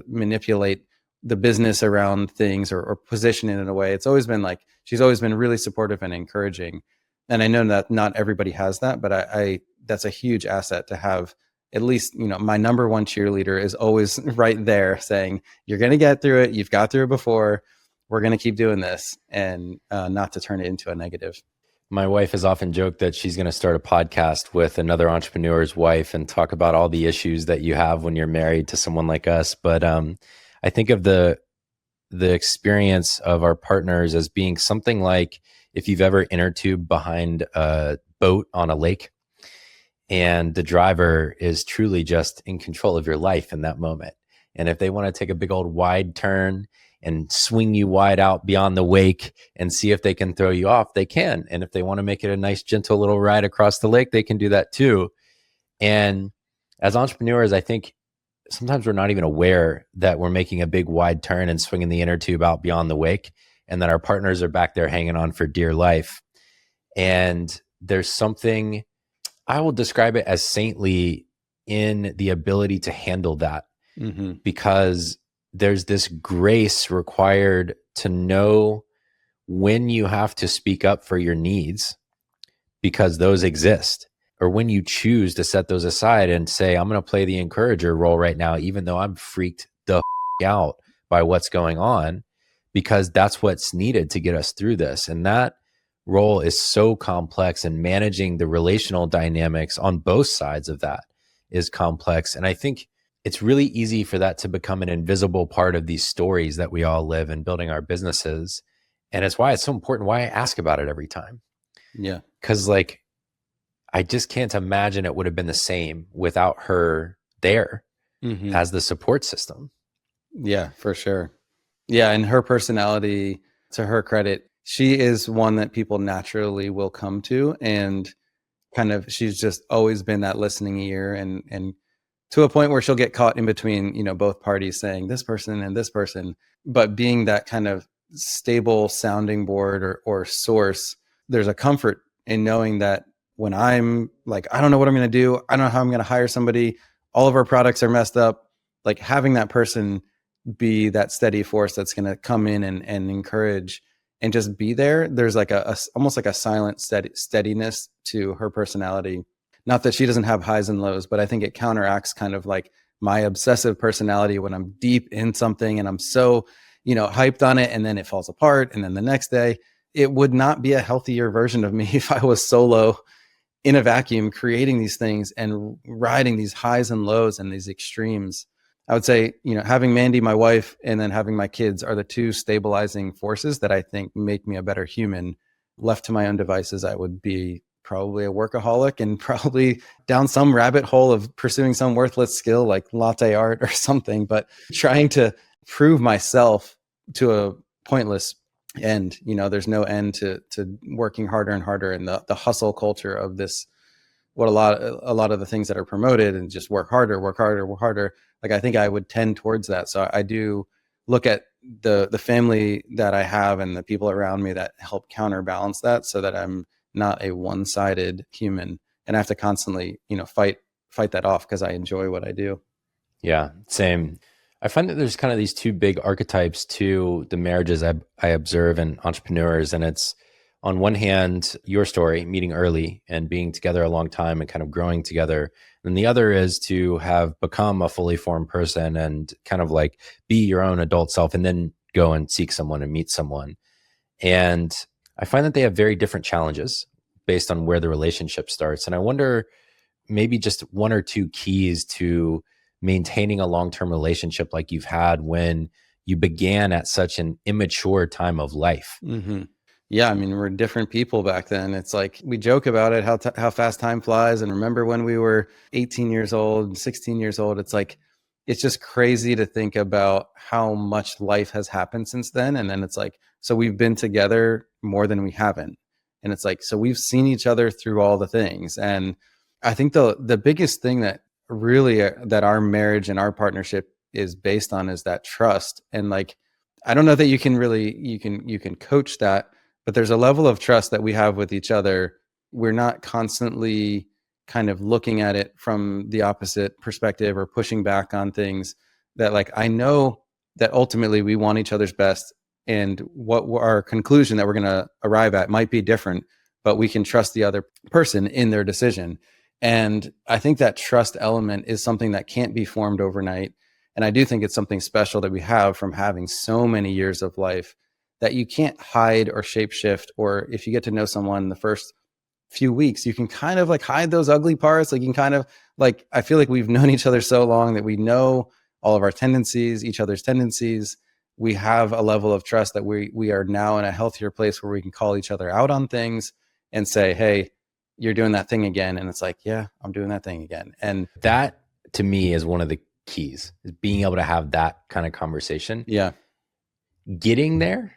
manipulate the business around things, or position it in a way. It's always been like, she's always been really supportive and encouraging. And I know that not everybody has that, but I that's a huge asset to have. At least, my number one cheerleader is always right there saying, you're going to get through it. You've got through it before. We're going to keep doing this, and not to turn it into a negative. My wife has often joked that she's going to start a podcast with another entrepreneur's wife and talk about all the issues that you have when you're married to someone like us. But I think of the experience of our partners as being something like if you've ever inner tubed behind a boat on a lake, and the driver is truly just in control of your life in that moment. And if they want to take a big old wide turn and swing you wide out beyond the wake and see if they can throw you off, they can. And if they want to make it a nice, gentle little ride across the lake, they can do that too. And as entrepreneurs, I think sometimes we're not even aware that we're making a big wide turn and swinging the inner tube out beyond the wake, and that our partners are back there hanging on for dear life. And there's something, I will describe it as saintly in the ability to handle that, because there's this grace required to know when you have to speak up for your needs, because those exist, or when you choose to set those aside and say, I'm going to play the encourager role right now, even though I'm freaked the out by what's going on, because that's what's needed to get us through this. And that role is so complex, and managing the relational dynamics on both sides of that is complex. And I think it's really easy for that to become an invisible part of these stories that we all live in building our businesses. And it's why it's so important, why I ask about it every time. Yeah. Because like, I just can't imagine it would have been the same without her there as the support system. Yeah, for sure. Yeah. And her personality, to her credit, she is one that people naturally will come to, and kind of, she's just always been that listening ear, and to a point where she'll get caught in between, both parties saying this person and this person, but being that kind of stable sounding board or source. There's a comfort in knowing that when I'm like, I don't know what I'm going to do, I don't know how I'm going to hire somebody, all of our products are messed up, like having that person be that steady force that's going to come in and encourage and just be there. There's like a almost like a silent steadiness to her personality. Not that she doesn't have highs and lows, but I think it counteracts kind of like my obsessive personality when I'm deep in something and I'm so, hyped on it, and then it falls apart. And then the next day, it would not be a healthier version of me if I was solo in a vacuum creating these things and riding these highs and lows and these extremes. I would say, having Mandy, my wife, and then having my kids are the two stabilizing forces that I think make me a better human. Left to my own devices, I would be probably a workaholic and probably down some rabbit hole of pursuing some worthless skill like latte art or something, but trying to prove myself to a pointless end. There's no end to working harder and harder, and the hustle culture of this, what a lot of the things that are promoted, and just work harder. Like, I think I would tend towards that. So I do look at the family that I have and the people around me that help counterbalance that, so that I'm not a one-sided human and I have to constantly, fight that off, because I enjoy what I do. Yeah, same. I find that there's kind of these two big archetypes to the marriages I observe in entrepreneurs. And it's, on one hand, your story, meeting early and being together a long time and kind of growing together. And the other is to have become a fully formed person and kind of like be your own adult self, and then go and seek someone and meet someone. And I find that they have very different challenges based on where the relationship starts. And I wonder, maybe just one or two keys to maintaining a long-term relationship like you've had when you began at such an immature time of life. Yeah, I mean, we're different people back then. It's like, we joke about it, how fast time flies. And remember when we were 18 years old, 16 years old, it's like, it's just crazy to think about how much life has happened since then. And then it's like, So we've been together more than we haven't. And it's like, so we've seen each other through all the things. And I think the biggest thing that really that our marriage and our partnership is based on is that trust. And like, I don't know that you can coach that, but there's a level of trust that we have with each other. We're not constantly kind of looking at it from the opposite perspective or pushing back on things. That like, I know that ultimately we want each other's best, and what our conclusion that we're going to arrive at might be different, but we can trust the other person in their decision. And I think that trust element is something that can't be formed overnight. And I do think it's something special that we have from having so many years of life that you can't hide or shapeshift. Or if you get to know someone the first few weeks, you can kind of like hide those ugly parts. Like you can kind of like, I feel like we've known each other so long that we know all of our tendencies, each other's tendencies. We have a level of trust that we are now in a healthier place where we can call each other out on things and say, hey, you're doing that thing again. And it's like, yeah, I'm doing that thing again. And that to me is one of the keys, is being able to have that kind of conversation. Yeah. Getting there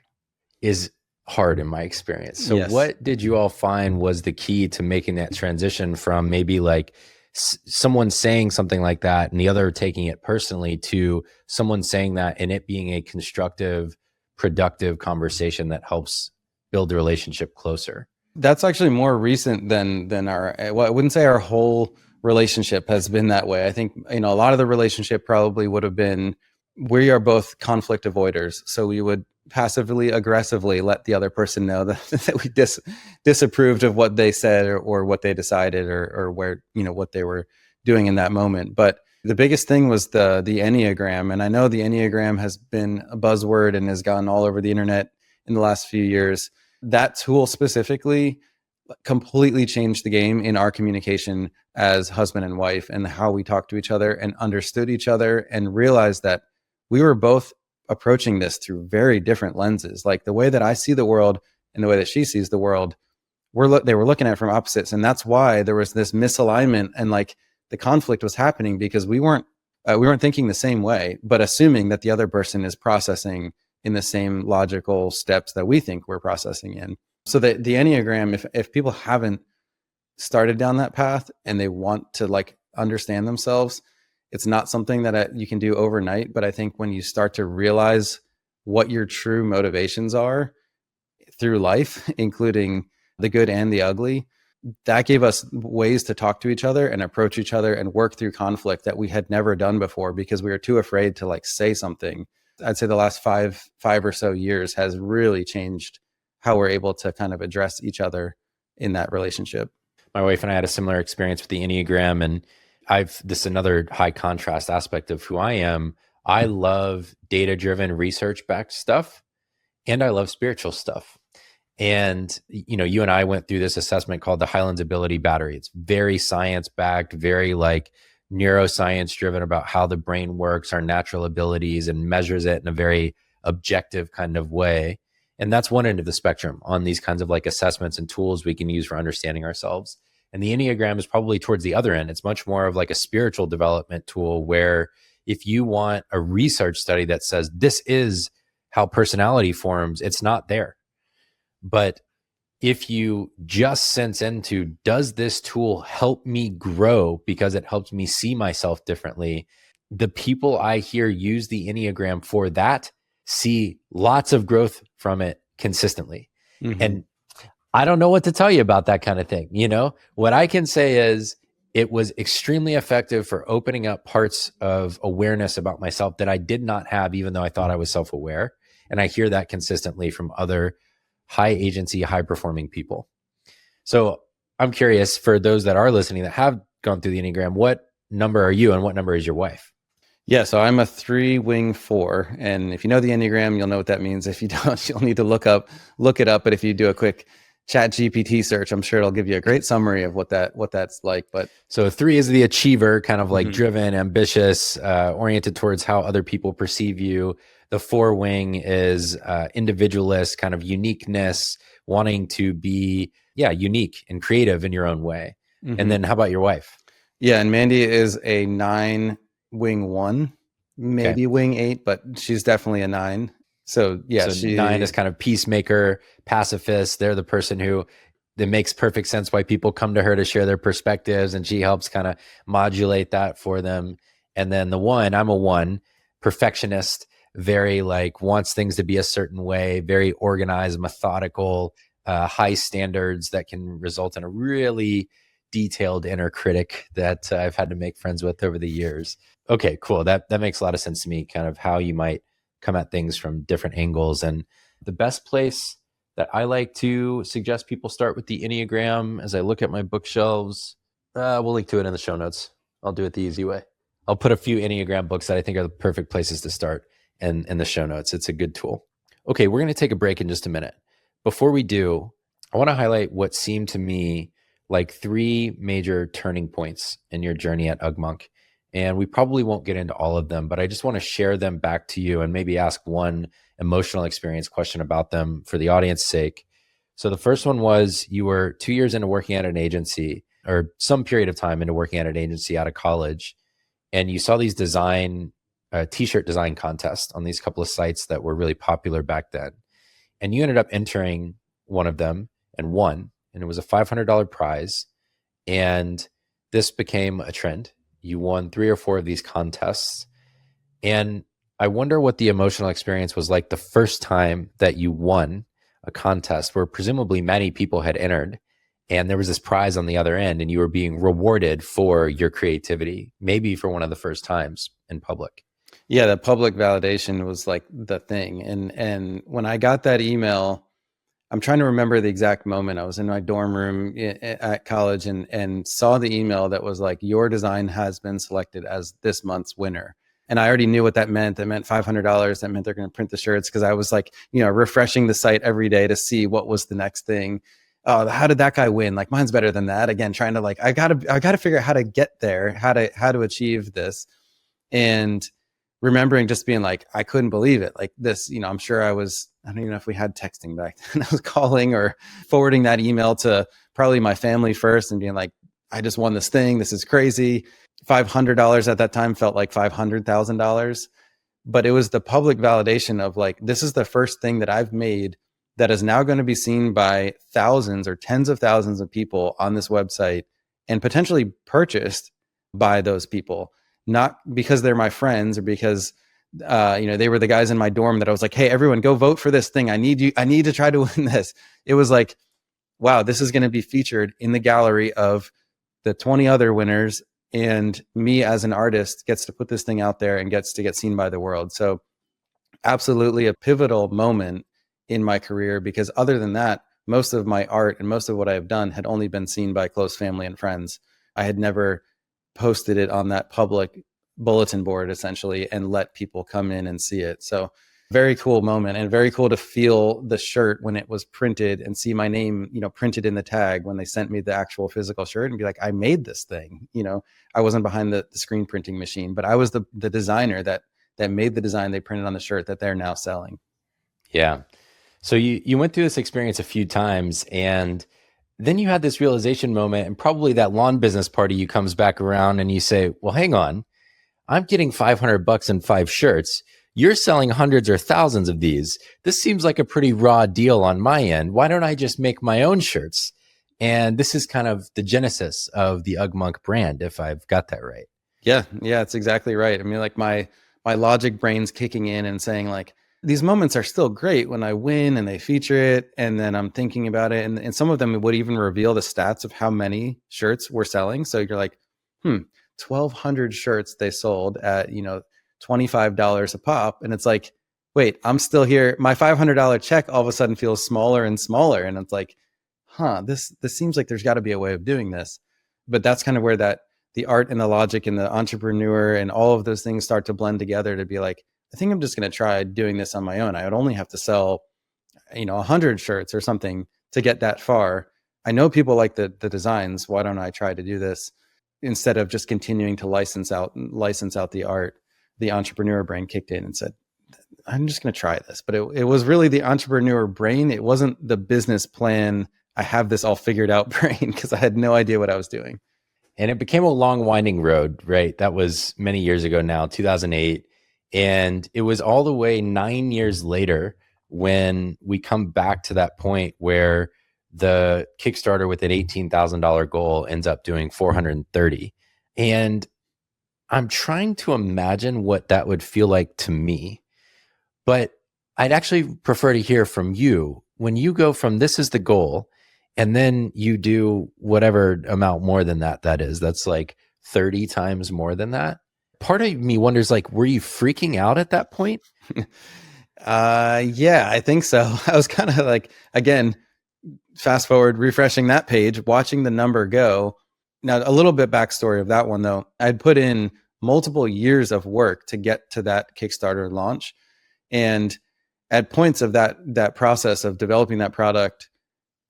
is hard in my experience. So Yes. What did you all find was the key to making that transition from maybe like someone saying something like that and the other taking it personally to someone saying that and it being a constructive, productive conversation that helps build the relationship closer? That's actually more recent than our, well, I wouldn't say our whole relationship has been that way. I think, a lot of the relationship probably would have been, we are both conflict avoiders. So we would passively aggressively let the other person know that we disapproved of what they said or what they decided or where, what they were doing in that moment. But the biggest thing was the Enneagram. And I know the Enneagram has been a buzzword and has gone all over the internet in the last few years. That tool specifically completely changed the game in our communication as husband and wife, and how we talked to each other and understood each other and realized that we were both approaching this through very different lenses. Like the way that I see the world and the way that she sees the world, they were looking at it from opposites. And that's why there was this misalignment, and like the conflict was happening because we weren't thinking the same way, but assuming that the other person is processing in the same logical steps that we think we're processing in. So the Enneagram, if people haven't started down that path and they want to like understand themselves, it's not something that you can do overnight. But I think when you start to realize what your true motivations are through life, including the good and the ugly, that gave us ways to talk to each other and approach each other and work through conflict that we had never done before because we were too afraid to like say something. I'd say the last five or so years has really changed how we're able to kind of address each other in that relationship. My wife and I had a similar experience with the Enneagram, and this is another high contrast aspect of who I am. I love data-driven, research-backed stuff, and I love spiritual stuff. And, you and I went through this assessment called the Highlands Ability Battery. It's very science-backed, very like neuroscience driven about how the brain works, our natural abilities, and measures it in a very objective kind of way. And that's one end of the spectrum on these kinds of like assessments and tools we can use for understanding ourselves. And the Enneagram is probably towards the other end. It's much more of like a spiritual development tool where if you want a research study that says this is how personality forms, it's not there. But if you just sense into, does this tool help me grow because it helps me see myself differently? The people I hear use the Enneagram for that see lots of growth from it consistently. Mm-hmm. And I don't know what to tell you about that kind of thing. What I can say is it was extremely effective for opening up parts of awareness about myself that I did not have, even though I thought I was self-aware. And I hear that consistently from other high agency, high performing people. So I'm curious, for those that are listening that have gone through the Enneagram, what number are you and what number is your wife? Yeah, so I'm a 3-wing 4. And if you know the Enneagram, you'll know what that means. If you don't, you'll need to look it up. But if you do a quick ChatGPT search, I'm sure it'll give you a great summary of what that's like. But so 3 is the achiever, kind of like driven, ambitious, oriented towards how other people perceive you. The 4-wing is individualist, kind of uniqueness, wanting to be unique and creative in your own way. Mm-hmm. And then how about your wife? Yeah, and Mandy is a 9, wing 1, maybe wing 8, but she's definitely a 9. So yeah, So 9 is kind of peacemaker, pacifist. They're the person who that makes perfect sense why people come to her to share their perspectives, and she helps kind of modulate that for them. And then the 1, I'm a 1, perfectionist, very like wants things to be a certain way, very organized, methodical, high standards that can result in a really detailed inner critic that I've had to make friends with over the years. Okay, cool. That makes a lot of sense to me, kind of how you might come at things from different angles. And the best place that I like to suggest people start with the Enneagram as I look at my bookshelves, we'll link to it in the show notes. I'll do it the easy way. I'll put a few Enneagram books that I think are the perfect places to start in the show notes. It's a good tool. Okay, we're going to take a break in just a minute. Before we do, I want to highlight what seemed to me like 3 major turning points in your journey at Ugmonk. And we probably won't get into all of them, but I just want to share them back to you and maybe ask one emotional experience question about them for the audience's sake. So the first one was you were 2 years into working at an agency, or some period of time into working at an agency out of college, and you saw these t-shirt design contests on these couple of sites that were really popular back then. And you ended up entering one of them and won, and it was a $500 prize. And this became a trend. You won 3 or 4 of these contests. And I wonder what the emotional experience was like the first time that you won a contest where presumably many people had entered and there was this prize on the other end and you were being rewarded for your creativity, maybe for one of the first times in public. Yeah, the public validation was like the thing. And when I got that email, I'm trying to remember the exact moment. I was in my dorm room at college and saw the email that was like, your design has been selected as this month's winner. And I already knew what that meant. That meant $500. That meant they're going to print the shirts, because I was like, refreshing the site every day to see what was the next thing. Oh, how did that guy win? Like, mine's better than that. Again, trying to like, I gotta figure out how to get there, how to achieve this. And remembering just being like, I couldn't believe it. Like this, I'm sure I don't even know if we had texting back then. I was calling or forwarding that email to probably my family first and being like, I just won this thing. This is crazy. $500 at that time felt like $500,000. But it was the public validation of like, this is the first thing that I've made that is now going to be seen by thousands or tens of thousands of people on this website and potentially purchased by those people. Not because they're my friends or because, they were the guys in my dorm that I was like, hey, everyone go vote for this thing. I need to try to win this. It was like, wow, this is going to be featured in the gallery of the 20 other winners. And me as an artist gets to put this thing out there and gets to get seen by the world. So absolutely a pivotal moment in my career, because other than that, most of my art and most of what I've done had only been seen by close family and friends. I had never posted it on that public bulletin board essentially and let people come in and see it. So very cool moment, and very cool to feel the shirt when it was printed and see my name, printed in the tag when they sent me the actual physical shirt and be like, I made this thing. I wasn't behind the screen printing machine, but I was the designer that made the design they printed on the shirt that they're now selling. Yeah. So you went through this experience a few times, and then you had this realization moment, and probably that lawn business party you comes back around and you say, well, hang on, I'm getting $500 and 5 shirts. You're selling hundreds or thousands of these. This seems like a pretty raw deal on my end. Why don't I just make my own shirts? And this is kind of the genesis of the Ugmonk brand, if I've got that right. Yeah, it's exactly right. I mean, like my logic brain's kicking in and saying like, these moments are still great when I win and they feature it. And then I'm thinking about it. And some of them would even reveal the stats of how many shirts we're selling. So you're like, 1,200 shirts they sold at, $25 a pop. And it's like, wait, I'm still here. My $500 check all of a sudden feels smaller and smaller. And it's like, this seems like there's got to be a way of doing this. But that's kind of where the art and the logic and the entrepreneur and all of those things start to blend together to be like, I think I'm just going to try doing this on my own. I would only have to sell, 100 shirts or something to get that far. I know people like the designs. Why don't I try to do this instead of just continuing to license out the art? The entrepreneur brain kicked in and said, I'm just going to try this. But it was really the entrepreneur brain. It wasn't the business plan. I have this all figured out brain, because I had no idea what I was doing. And it became a long winding road, right? That was many years ago now, 2008. And it was all the way 9 years later when we come back to that point where the Kickstarter with an $18,000 goal ends up doing 430. And I'm trying to imagine what that would feel like to me. But I'd actually prefer to hear from you when you go from this is the goal, and then you do whatever amount more than that is. That's like 30 times more than that. Part of me wonders, like, were you freaking out at that point? Yeah, I think so. I was kind of like, again, fast forward, refreshing that page, watching the number go. Now, a little bit backstory of that one, though. I'd put in multiple years of work to get to that Kickstarter launch. And at points of that process of developing that product,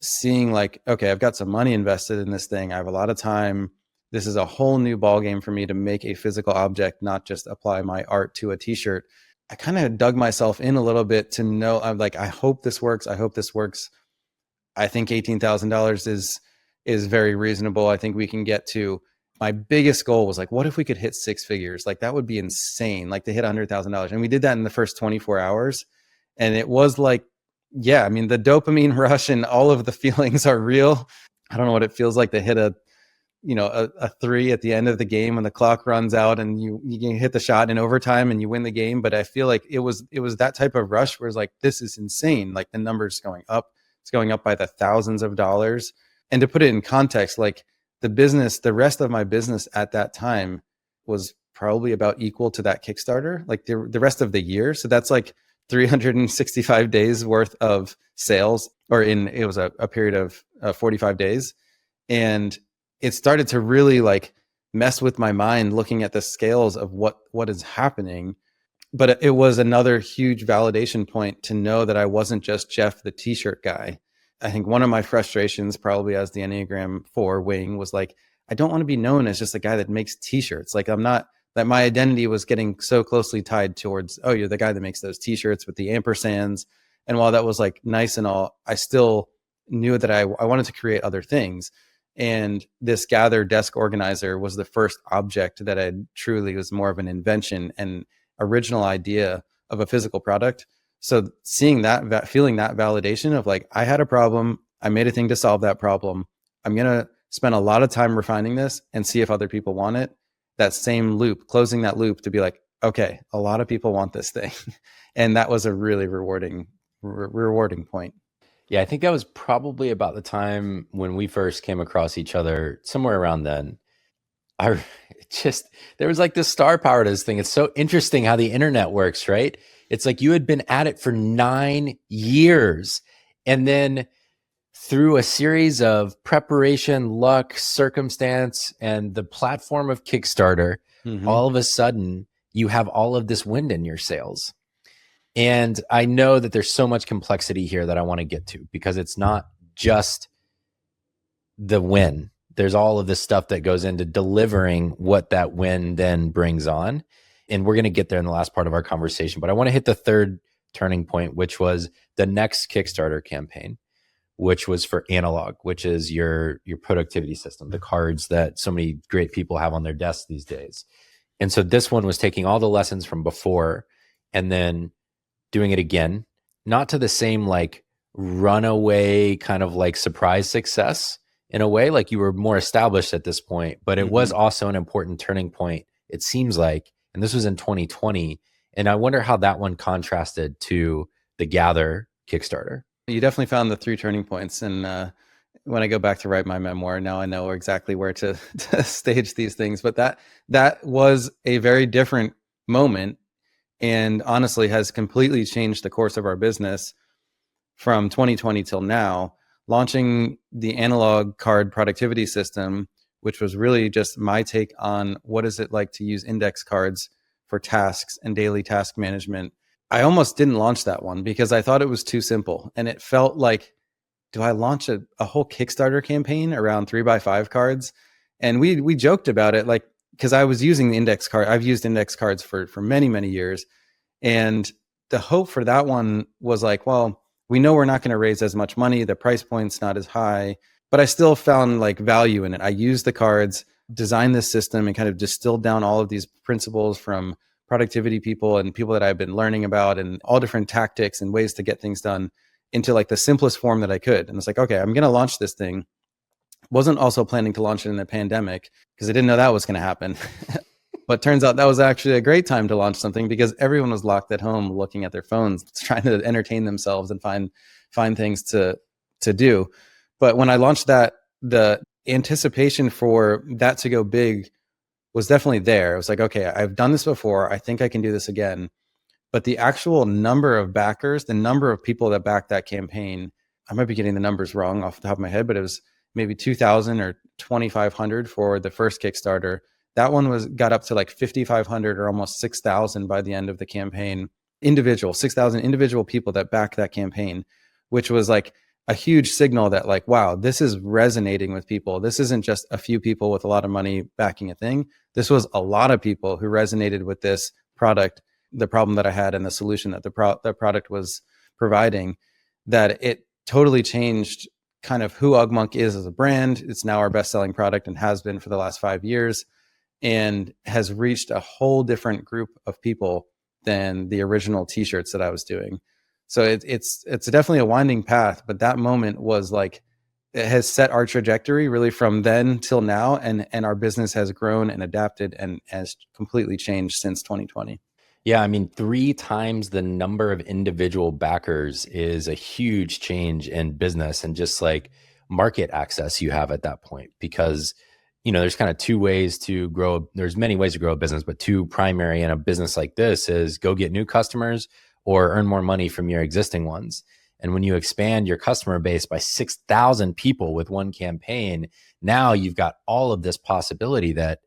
seeing like, okay, I've got some money invested in this thing. I have a lot of time. This is a whole new ballgame for me to make a physical object, not just apply my art to a t-shirt. I kind of dug myself in a little bit to know, I'm like, I hope this works. I hope this works. I think $18,000 is very reasonable. I think we can get to, my biggest goal was like, what if we could hit six figures? Like that would be insane, like to hit $100,000. And we did that in the first 24 hours. And it was like, yeah, I mean, the dopamine rush and all of the feelings are real. I don't know what it feels like to hit a 3 at the end of the game when the clock runs out and you hit the shot in overtime and you win the game. But I feel like it was that type of rush where it's like, this is insane. Like the numbers going up, it's going up by the thousands of dollars. And to put it in context, like the rest of my business at that time was probably about equal to that Kickstarter, like the rest of the year. So that's like 365 days worth of sales, it was a period of 45 days. And it started to really like mess with my mind looking at the scales of what is happening. But it was another huge validation point to know that I wasn't just Jeff, the t-shirt guy. I think one of my frustrations probably as the Enneagram 4 wing was like, I don't want to be known as just a guy that makes t-shirts. Like that my identity was getting so closely tied towards, oh, you're the guy that makes those t-shirts with the ampersands. And while that was like nice and all, I still knew that I wanted to create other things. And this Gather desk organizer was the first object that I truly was more of an invention and original idea of a physical product. So seeing that, feeling that validation of like, I had a problem, I made a thing to solve that problem. I'm going to spend a lot of time refining this and see if other people want it. That same loop, closing that loop to be like, okay, a lot of people want this thing. And that was a really rewarding point. Yeah, I think that was probably about the time when we first came across each other, somewhere around then. There was like this star power to this thing. It's so interesting how the internet works, right? It's like you had been at it for 9 years. And then through a series of preparation, luck, circumstance, and the platform of Kickstarter, all of a sudden you have all of this wind in your sails. And I know that there's so much complexity here that I want to get to, because it's not just the win. There's all of this stuff that goes into delivering what that win then brings on. And we're going to get there in the last part of our conversation. But I want to hit the third turning point, which was the next Kickstarter campaign, which was for Analog, which is your productivity system, the cards that so many great people have on their desks these days. And so this one was taking all the lessons from before and then doing it again, not to the same like runaway kind of like surprise success in a way, like you were more established at this point, but it was also an important turning point, it seems like. And this was in 2020. And I wonder how that one contrasted to the Gather Kickstarter. You definitely found the 3 turning points. And when I go back to write my memoir, now I know exactly where to stage these things. But that was a very different moment, and honestly has completely changed the course of our business from 2020 till now. Launching the Analog card productivity system, which was really just my take on what is it like to use index cards for tasks and daily task management. I almost didn't launch that one because I thought it was too simple. And it felt like, do I launch a whole Kickstarter campaign around 3x5 cards? And we joked about it, like, because I was using the index card. I've used index cards for many, many years. And the hope for that one was like, well, we know we're not going to raise as much money. The price point's not as high, but I still found like value in it. I used the cards, designed this system, and kind of distilled down all of these principles from productivity people and people that I've been learning about and all different tactics and ways to get things done into like the simplest form that I could. And it's like, okay, I'm going to launch this thing. Wasn't also planning to launch it in the pandemic because I didn't know that was going to happen. But turns out that was actually a great time to launch something because everyone was locked at home looking at their phones, trying to entertain themselves and find things to do. But when I launched that, the anticipation for that to go big was definitely there. It was like, okay, I've done this before. I think I can do this again. But the actual number of backers, the number of people that backed that campaign, I might be getting the numbers wrong off the top of my head, but it was maybe 2,000 or 2,500 for the first Kickstarter. That one got up to like 5,500 or almost 6,000 by the end of the campaign. 6,000 individual people that backed that campaign, which was like a huge signal that like, wow, this is resonating with people. This isn't just a few people with a lot of money backing a thing. This was a lot of people who resonated with this product, the problem that I had and the solution that the product was providing, that it totally changed kind of who Ugmonk is as a brand. It's now our best-selling product and has been for the last 5 years, and has reached a whole different group of people than the original t-shirts that I was doing. So it's definitely a winding path, but that moment was like, it has set our trajectory really from then till now. And our business has grown and adapted and has completely changed since 2020. Yeah, I mean, 3 times the number of individual backers is a huge change in business and just like market access you have at that point. Because, there's kind of 2 ways to grow. There's many ways to grow a business, but 2 primary in a business like this is go get new customers or earn more money from your existing ones. And when you expand your customer base by 6,000 people with one campaign, now you've got all of this possibility that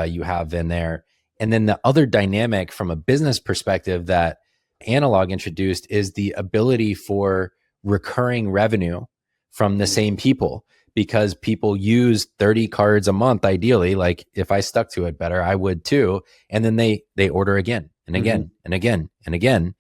you have in there. And then the other dynamic from a business perspective that Analog introduced is the ability for recurring revenue from the same people, because people use 30 cards a month. Ideally, like if I stuck to it better, I would too. And then they order again and again and again and again.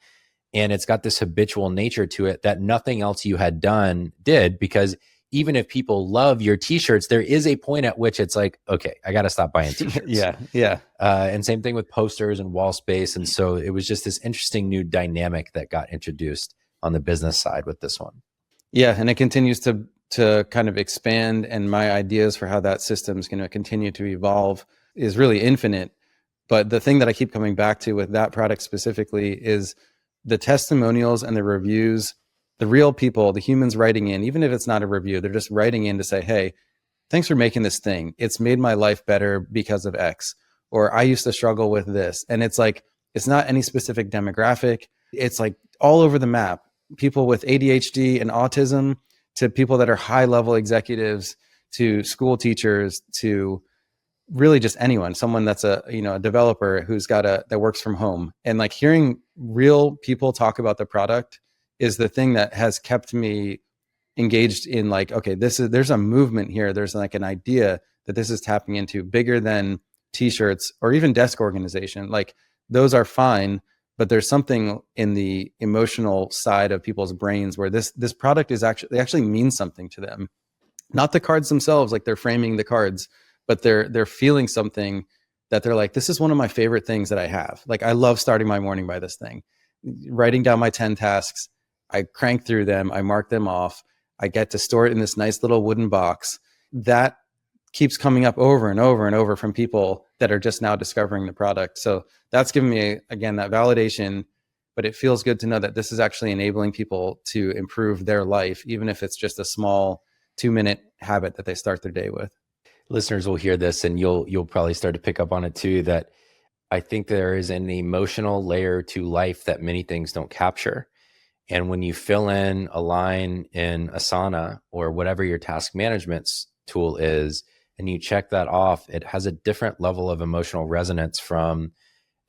And it's got this habitual nature to it that nothing else you had done did, because even if people love your t-shirts, there is a point at which it's like, okay, I got to stop buying t-shirts. Yeah. And same thing with posters and wall space. And so it was just this interesting new dynamic that got introduced on the business side with this one. Yeah. And it continues to kind of expand. And my ideas for how that system is going to continue to evolve is really infinite. But the thing that I keep coming back to with that product specifically is the testimonials and the reviews, the real people, the humans writing in, even if it's not a review, they're just writing in to say, hey, thanks for making this thing. It's made my life better because of X, or I used to struggle with this. And it's like, it's not any specific demographic. It's like all over the map, people with ADHD and autism to people that are high level executives to school teachers to really just anyone, someone that's a developer who's that works from home. And like hearing real people talk about the product is the thing that has kept me engaged in like, okay, there's a movement here. There's like an idea that this is tapping into bigger than t-shirts or even desk organization. Like those are fine, but there's something in the emotional side of people's brains where this product is actually means something to them. Not the cards themselves, like they're framing the cards, but they're feeling something that they're like, this is one of my favorite things that I have. Like I love starting my morning by this thing, writing down my 10 tasks. I crank through them. I mark them off. I get to store it in this nice little wooden box. That keeps coming up over and over and over from people that are just now discovering the product. So that's given me, again, that validation, but it feels good to know that this is actually enabling people to improve their life, even if it's just a small 2-minute habit that they start their day with. Listeners will hear this and you'll probably start to pick up on it too, that I think there is an emotional layer to life that many things don't capture. And when you fill in a line in Asana or whatever your task management tool is, and you check that off, it has a different level of emotional resonance from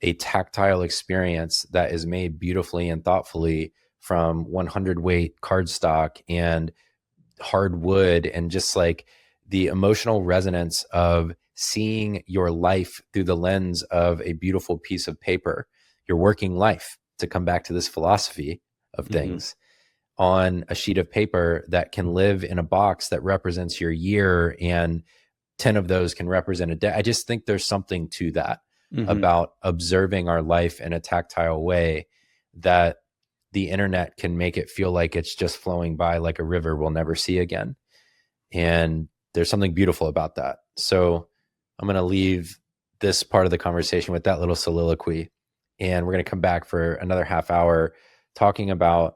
a tactile experience that is made beautifully and thoughtfully from 100 weight cardstock and hardwood, and just like the emotional resonance of seeing your life through the lens of a beautiful piece of paper, your working life, to come back to this philosophy of things, on a sheet of paper that can live in a box that represents your year, and 10 of those can represent a day. I just think there's something to that. about observing our life in a tactile way, that the internet can make it feel like it's just flowing by like a river we'll never see again. And there's something beautiful about that. So I'm going to leave this part of the conversation with that little soliloquy. And we're going to come back for another half hour talking about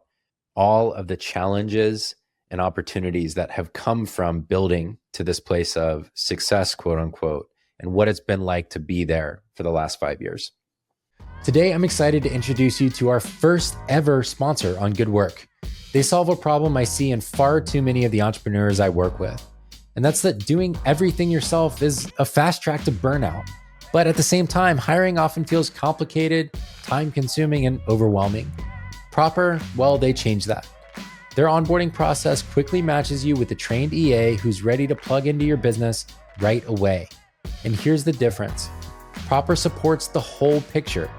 all of the challenges and opportunities that have come from building to this place of success, quote unquote, and what it's been like to be there for the last 5 years. Today, I'm excited to introduce you to our first ever sponsor on Good Work. They solve a problem I see in far too many of the entrepreneurs I work with. And that's that doing everything yourself is a fast track to burnout. But at the same time, hiring often feels complicated, time-consuming, and overwhelming. Proper, well, they change that. Their onboarding process quickly matches you with a trained EA who's ready to plug into your business right away. And here's the difference. Proper supports the whole picture.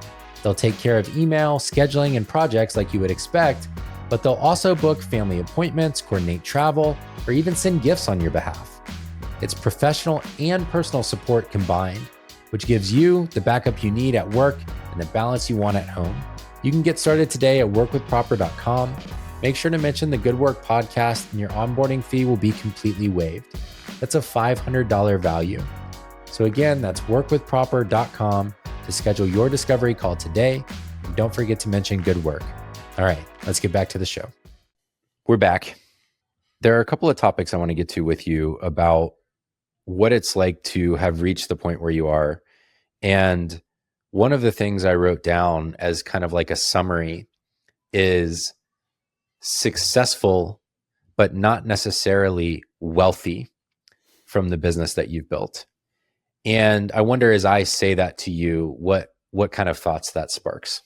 They'll take care of email, scheduling, and projects like you would expect, but they'll also book family appointments, coordinate travel, or even send gifts on your behalf. It's professional and personal support combined, which gives you the backup you need at work and the balance you want at home. You can get started today at workwithproper.com. Make sure to mention the Good Work podcast and your onboarding fee will be completely waived. That's a $500 value. So again, that's workwithproper.com to schedule your discovery call today. And don't forget to mention Good Work. All right, let's get back to the show. We're back. There are a couple of topics I want to get to with you about what it's like to have reached the point where you are. And one of the things I wrote down as kind of like a summary is successful, but not necessarily wealthy from the business that you've built. And I wonder, as I say that to you, what kind of thoughts that sparks?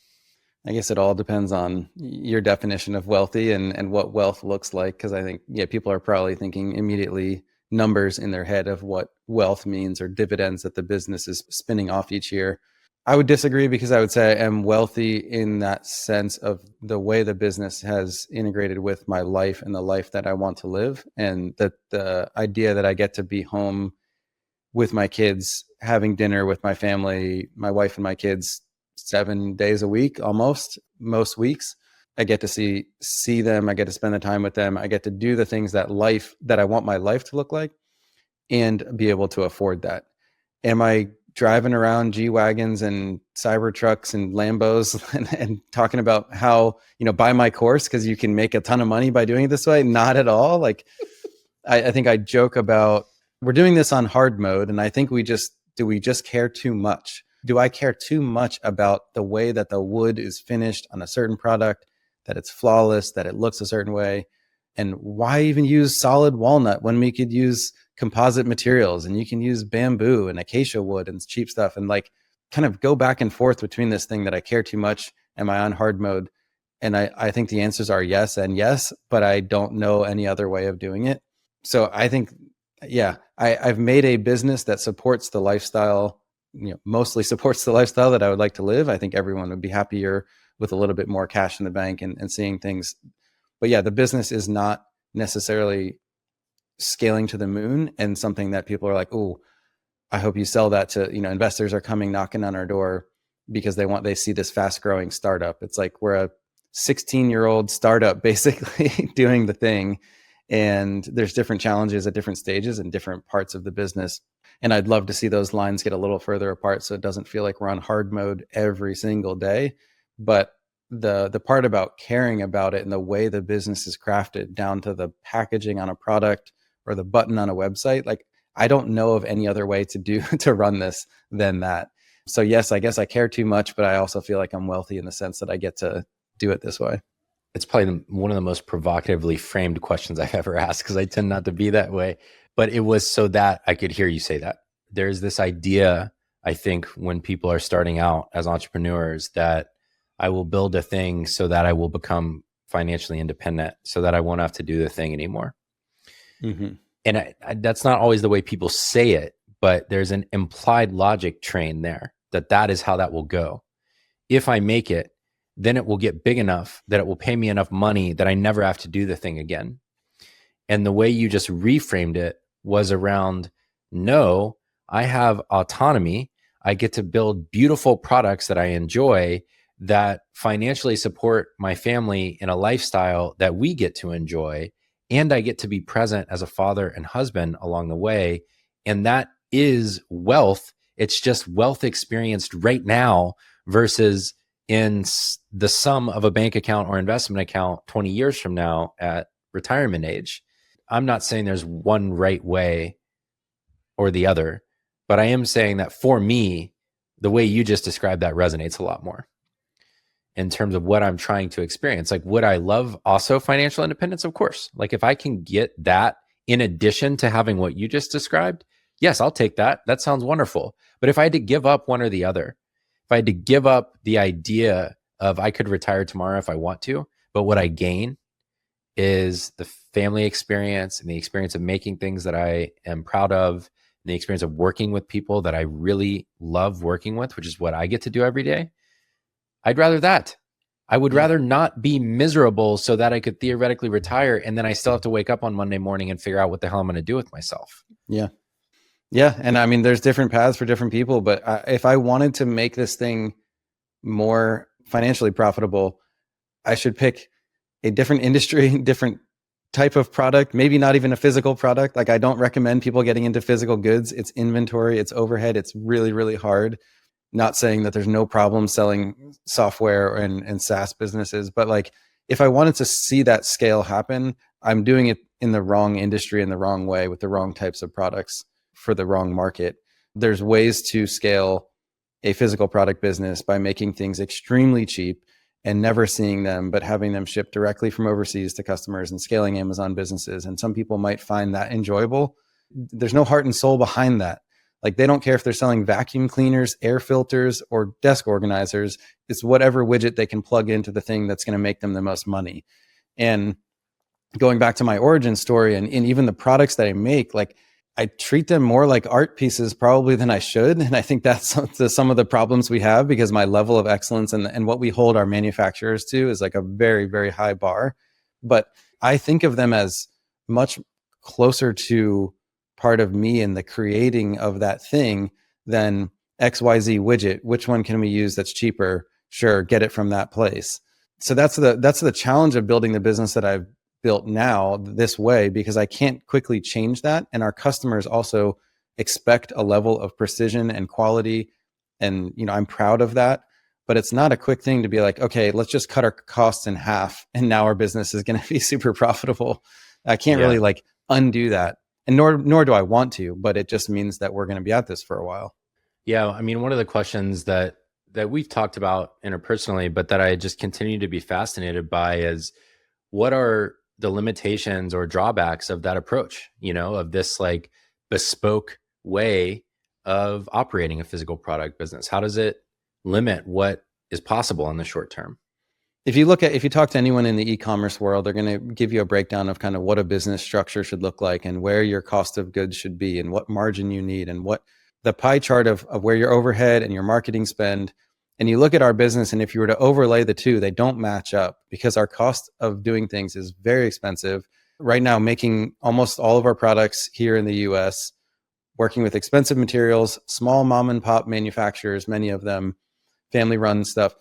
I guess it all depends on your definition of wealthy and what wealth looks like. Because I think, people are probably thinking immediately numbers in their head of what wealth means or dividends that the business is spinning off each year. I would disagree, because I would say I am wealthy in that sense of the way the business has integrated with my life and the life that I want to live. And that the idea that I get to be home with my kids, having dinner with my family, my wife and my kids 7 days a week, almost most weeks. I get to see them. I get to spend the time with them. I get to do the things that I want my life to look like, and be able to afford that. Am I driving around G-Wagons and Cybertrucks and Lambos and talking about how, buy my course because you can make a ton of money by doing it this way? Not at all. Like, I think I joke about, we're doing this on hard mode. And I think we just care too much? Do I care too much about the way that the wood is finished on a certain product, that it's flawless, that it looks a certain way? And why even use solid walnut when we could use composite materials, and you can use bamboo and acacia wood and cheap stuff, and like kind of go back and forth between this thing that I care too much. Am I on hard mode? And I think the answers are yes and yes, but I don't know any other way of doing it. So I think, I've made a business that supports the lifestyle, mostly supports the lifestyle that I would like to live. I think everyone would be happier with a little bit more cash in the bank and seeing things. But the business is not necessarily scaling to the moon, and something that people are like, oh, I hope you sell that to, investors are coming knocking on our door because they see this fast growing startup. It's like we're a 16-year-old startup basically doing the thing. And there's different challenges at different stages and different parts of the business. And I'd love to see those lines get a little further apart, so it doesn't feel like we're on hard mode every single day. But the part about caring about it and the way the business is crafted, down to the packaging on a product or the button on a website, like I don't know of any other way to run this than that. So yes, I guess I care too much, but I also feel like I'm wealthy in the sense that I get to do it this way. It's probably one of the most provocatively framed questions I've ever asked, because I tend not to be that way. But it was so that I could hear you say that. There's this idea, I think, when people are starting out as entrepreneurs, that I will build a thing so that I will become financially independent, so that I won't have to do the thing anymore. Mm-hmm. And that's not always the way people say it, but there's an implied logic train there that is how that will go. If I make it, then it will get big enough that it will pay me enough money that I never have to do the thing again. And the way you just reframed it was around, no, I have autonomy. I get to build beautiful products that I enjoy that financially support my family in a lifestyle that we get to enjoy. And I get to be present as a father and husband along the way. And that is wealth. It's just wealth experienced right now versus in the sum of a bank account or investment account 20 years from now at retirement age. I'm not saying there's one right way or the other, but I am saying that for me, the way you just described that resonates a lot more in terms of what I'm trying to experience. Like, would I love also financial independence? Of course. Like, if I can get that in addition to having what you just described, yes, I'll take that. That sounds wonderful. But if I had to give up one or the other, if I had to give up the idea of I could retire tomorrow if I want to, but what I gain is the family experience and the experience of making things that I am proud of, and the experience of working with people that I really love working with, which is what I get to do every day, I'd rather that. I would rather not be miserable so that I could theoretically retire and then I still have to wake up on Monday morning and figure out what the hell I'm going to do with myself. Yeah. Yeah. And I mean, there's different paths for different people, but if I wanted to make this thing more financially profitable, I should pick a different industry, different type of product, maybe not even a physical product. Like, I don't recommend people getting into physical goods. It's inventory, it's overhead. It's really, really hard. Not saying that there's no problem selling software and SaaS businesses, but like, if I wanted to see that scale happen, I'm doing it in the wrong industry in the wrong way with the wrong types of products for the wrong market. There's ways to scale a physical product business by making things extremely cheap and never seeing them, but having them shipped directly from overseas to customers and scaling Amazon businesses. And some people might find that enjoyable. There's no heart and soul behind that. Like, they don't care if they're selling vacuum cleaners, air filters, or desk organizers. It's whatever widget they can plug into the thing that's going to make them the most money. And going back to my origin story and even the products that I make, like, I treat them more like art pieces probably than I should. And I think that's some of the problems we have, because my level of excellence and what we hold our manufacturers to is like a very, very high bar. But I think of them as much closer to part of me in the creating of that thing than XYZ widget. Which one can we use that's cheaper? Sure, get it from that place. So that's the challenge of building the business that I've built now this way, because I can't quickly change that. And our customers also expect a level of precision and quality. And, I'm proud of that, but it's not a quick thing to be like, okay, let's just cut our costs in half and now our business is going to be super profitable. I can't really like undo that. And nor do I want to, but it just means that we're going to be at this for a while. Yeah. I mean, one of the questions that we've talked about interpersonally, but that I just continue to be fascinated by is, what are the limitations or drawbacks of that approach, of this like bespoke way of operating a physical product business? How does it limit what is possible in the short term? If you talk to anyone in the e-commerce world, they're going to give you a breakdown of kind of what a business structure should look like and where your cost of goods should be and what margin you need and what the pie chart of where your overhead and your marketing spend. And you look at our business, and if you were to overlay the two, they don't match up, because our cost of doing things is very expensive. Right now, making almost all of our products here in the US, working with expensive materials, small mom and pop manufacturers, many of them family run stuff,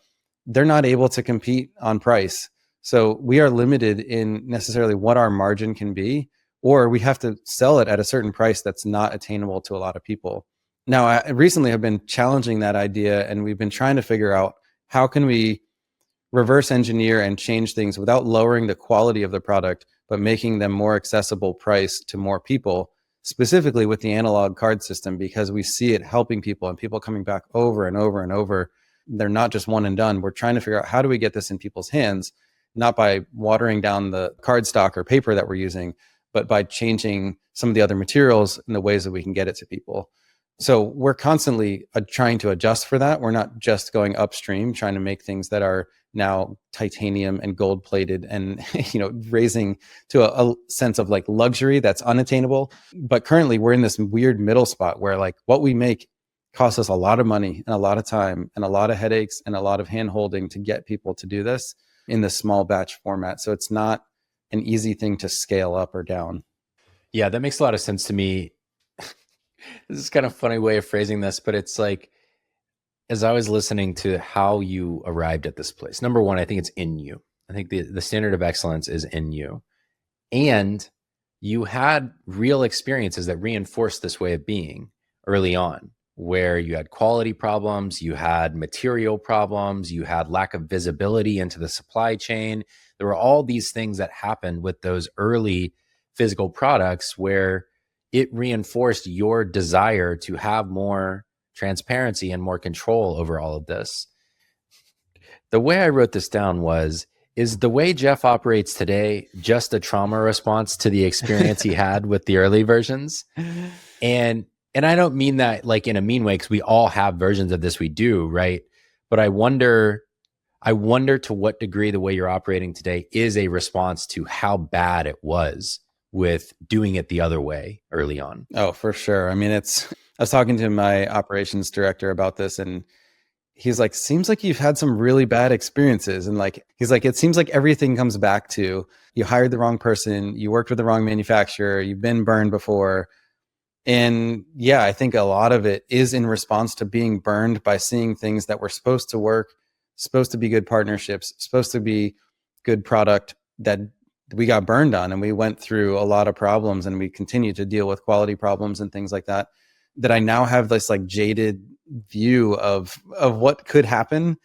they're not able to compete on price. So we are limited in necessarily what our margin can be, or we have to sell it at a certain price that's not attainable to a lot of people. Now, I recently have been challenging that idea, and we've been trying to figure out how can we reverse engineer and change things without lowering the quality of the product, but making them more accessible price to more people, specifically with the analog card system, because we see it helping people and people coming back over and over and over. They're not just one and done. We're trying to figure out, how do we get this in people's hands, not by watering down the card stock or paper that we're using, but by changing some of the other materials and the ways that we can get it to people. So we're constantly trying to adjust for that. We're not just going upstream, trying to make things that are now titanium and gold plated and, raising to a sense of like luxury that's unattainable. But currently we're in this weird middle spot where like what we make costs us a lot of money and a lot of time and a lot of headaches and a lot of hand holding to get people to do this in the small batch format. So it's not an easy thing to scale up or down. Yeah, that makes a lot of sense to me. This is kind of a funny way of phrasing this, but it's like, as I was listening to how you arrived at this place, number one, I think it's in you. I think the standard of excellence is in you. And you had real experiences that reinforced this way of being early on, where you had quality problems, you had material problems, you had lack of visibility into the supply chain. There were all these things that happened with those early physical products where it reinforced your desire to have more transparency and more control over all of this. The way I wrote this down was, is the way Jeff operates today just a trauma response to the experience he had with the early versions? And I don't mean that like in a mean way, because we all have versions of this, we do, right? But I wonder to what degree the way you're operating today is a response to how bad it was with doing it the other way early on. Oh, for sure. I mean, I was talking to my operations director about this, and he's like, seems like you've had some really bad experiences. And like, he's like, it seems like everything comes back to you hired the wrong person, you worked with the wrong manufacturer, you've been burned before. And yeah, I think a lot of it is in response to being burned by seeing things that were supposed to work, supposed to be good partnerships, supposed to be good product that we got burned on. And we went through a lot of problems, and we continue to deal with quality problems and things like that, that I now have this like jaded view of what could happen.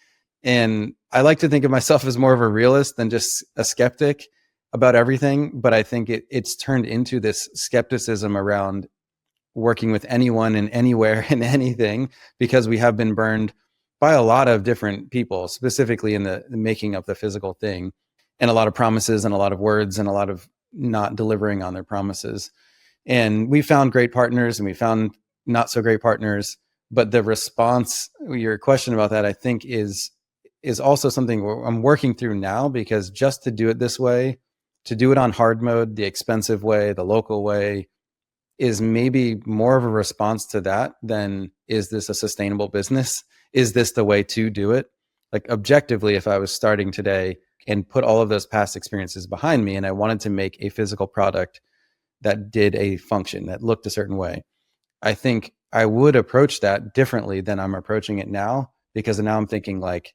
And I like to think of myself as more of a realist than just a skeptic about everything. But I think it's turned into this skepticism around working with anyone and anywhere and anything, because we have been burned by a lot of different people, specifically in the making of the physical thing, and a lot of promises and a lot of words and a lot of not delivering on their promises. And we found great partners and we found not so great partners. But the response, your question about that, I think is also something I'm working through now, because just to do it this way, to do it on hard mode, the expensive way, the local way, is maybe more of a response to that than, is this a sustainable business? Is this the way to do it? Like objectively, if I was starting today and put all of those past experiences behind me, and I wanted to make a physical product that did a function, that looked a certain way, I think I would approach that differently than I'm approaching it now, because now I'm thinking like,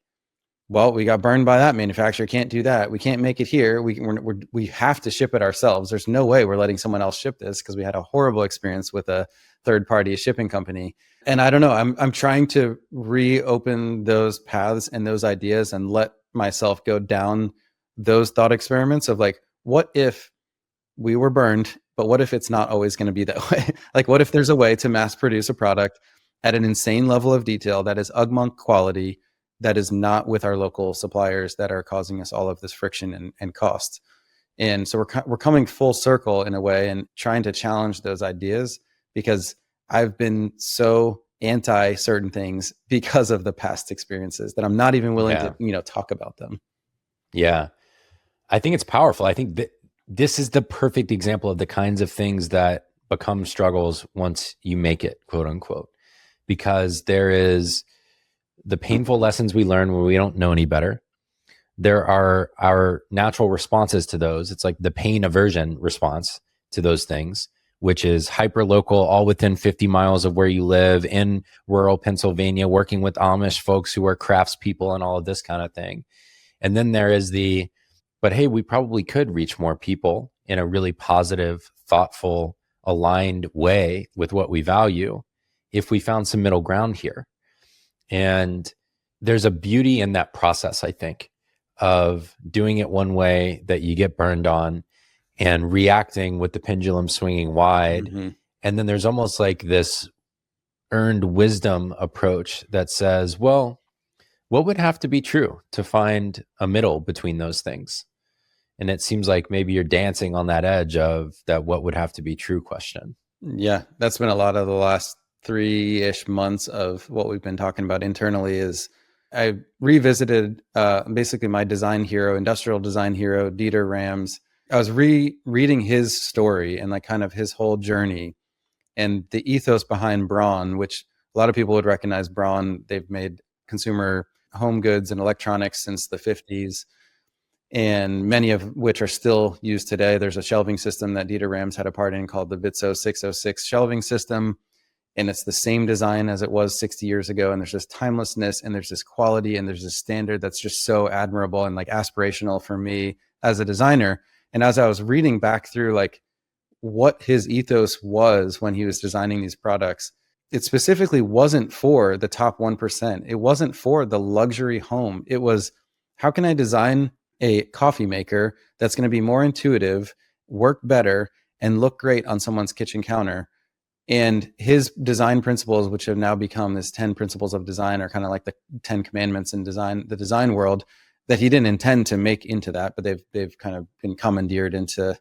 well, we got burned by that manufacturer, can't do that. We can't make it here. We have to ship it ourselves. There's no way we're letting someone else ship this, because we had a horrible experience with a third party shipping company. And I don't know, I'm trying to reopen those paths and those ideas and let myself go down those thought experiments of like, what if we were burned, but what if it's not always going to be that way? Like, what if there's a way to mass produce a product at an insane level of detail that is Ugmonk quality, that is not with our local suppliers that are causing us all of this friction and cost? And so we're coming full circle in a way and trying to challenge those ideas, because I've been so anti certain things because of the past experiences that I'm not even willing to, talk about them. Yeah. I think it's powerful. I think that this is the perfect example of the kinds of things that become struggles once you make it, quote unquote, because there is the painful lessons we learn when we don't know any better. There are our natural responses to those. It's like the pain aversion response to those things, which is hyper local, all within 50 miles of where you live in rural Pennsylvania, working with Amish folks who are craftspeople and all of this kind of thing. And then there is but hey, we probably could reach more people in a really positive, thoughtful, aligned way with what we value if we found some middle ground here. And there's a beauty in that process, I think, of doing it one way that you get burned on and reacting with the pendulum swinging wide. Mm-hmm. And then there's almost like this earned wisdom approach that says, well, what would have to be true to find a middle between those things? And it seems like maybe you're dancing on that edge of that what would have to be true question. Yeah, that's been a lot of the last 3-ish months of what we've been talking about internally. Is I revisited basically my design hero, industrial design hero, Dieter Rams. I was reading his story and like kind of his whole journey and the ethos behind Braun, which a lot of people would recognize. Braun, they've made consumer home goods and electronics since the 50s. And many of which are still used today. There's a shelving system that Dieter Rams had a part in called the Bitso 606 shelving system. and it's the same design as it was 60 years ago. And there's this timelessness and there's this quality and there's this standard that's just so admirable and like aspirational for me as a designer. And as I was reading back through like what his ethos was when he was designing these products, it specifically wasn't for the top 1%. It wasn't for the luxury home. It was, how can I design a coffee maker that's going to be more intuitive, work better, and look great on someone's kitchen counter? And his design principles, which have now become this 10 principles of design, are kind of like the 10 commandments in design, the design world, that he didn't intend to make into that, but they've kind of been commandeered into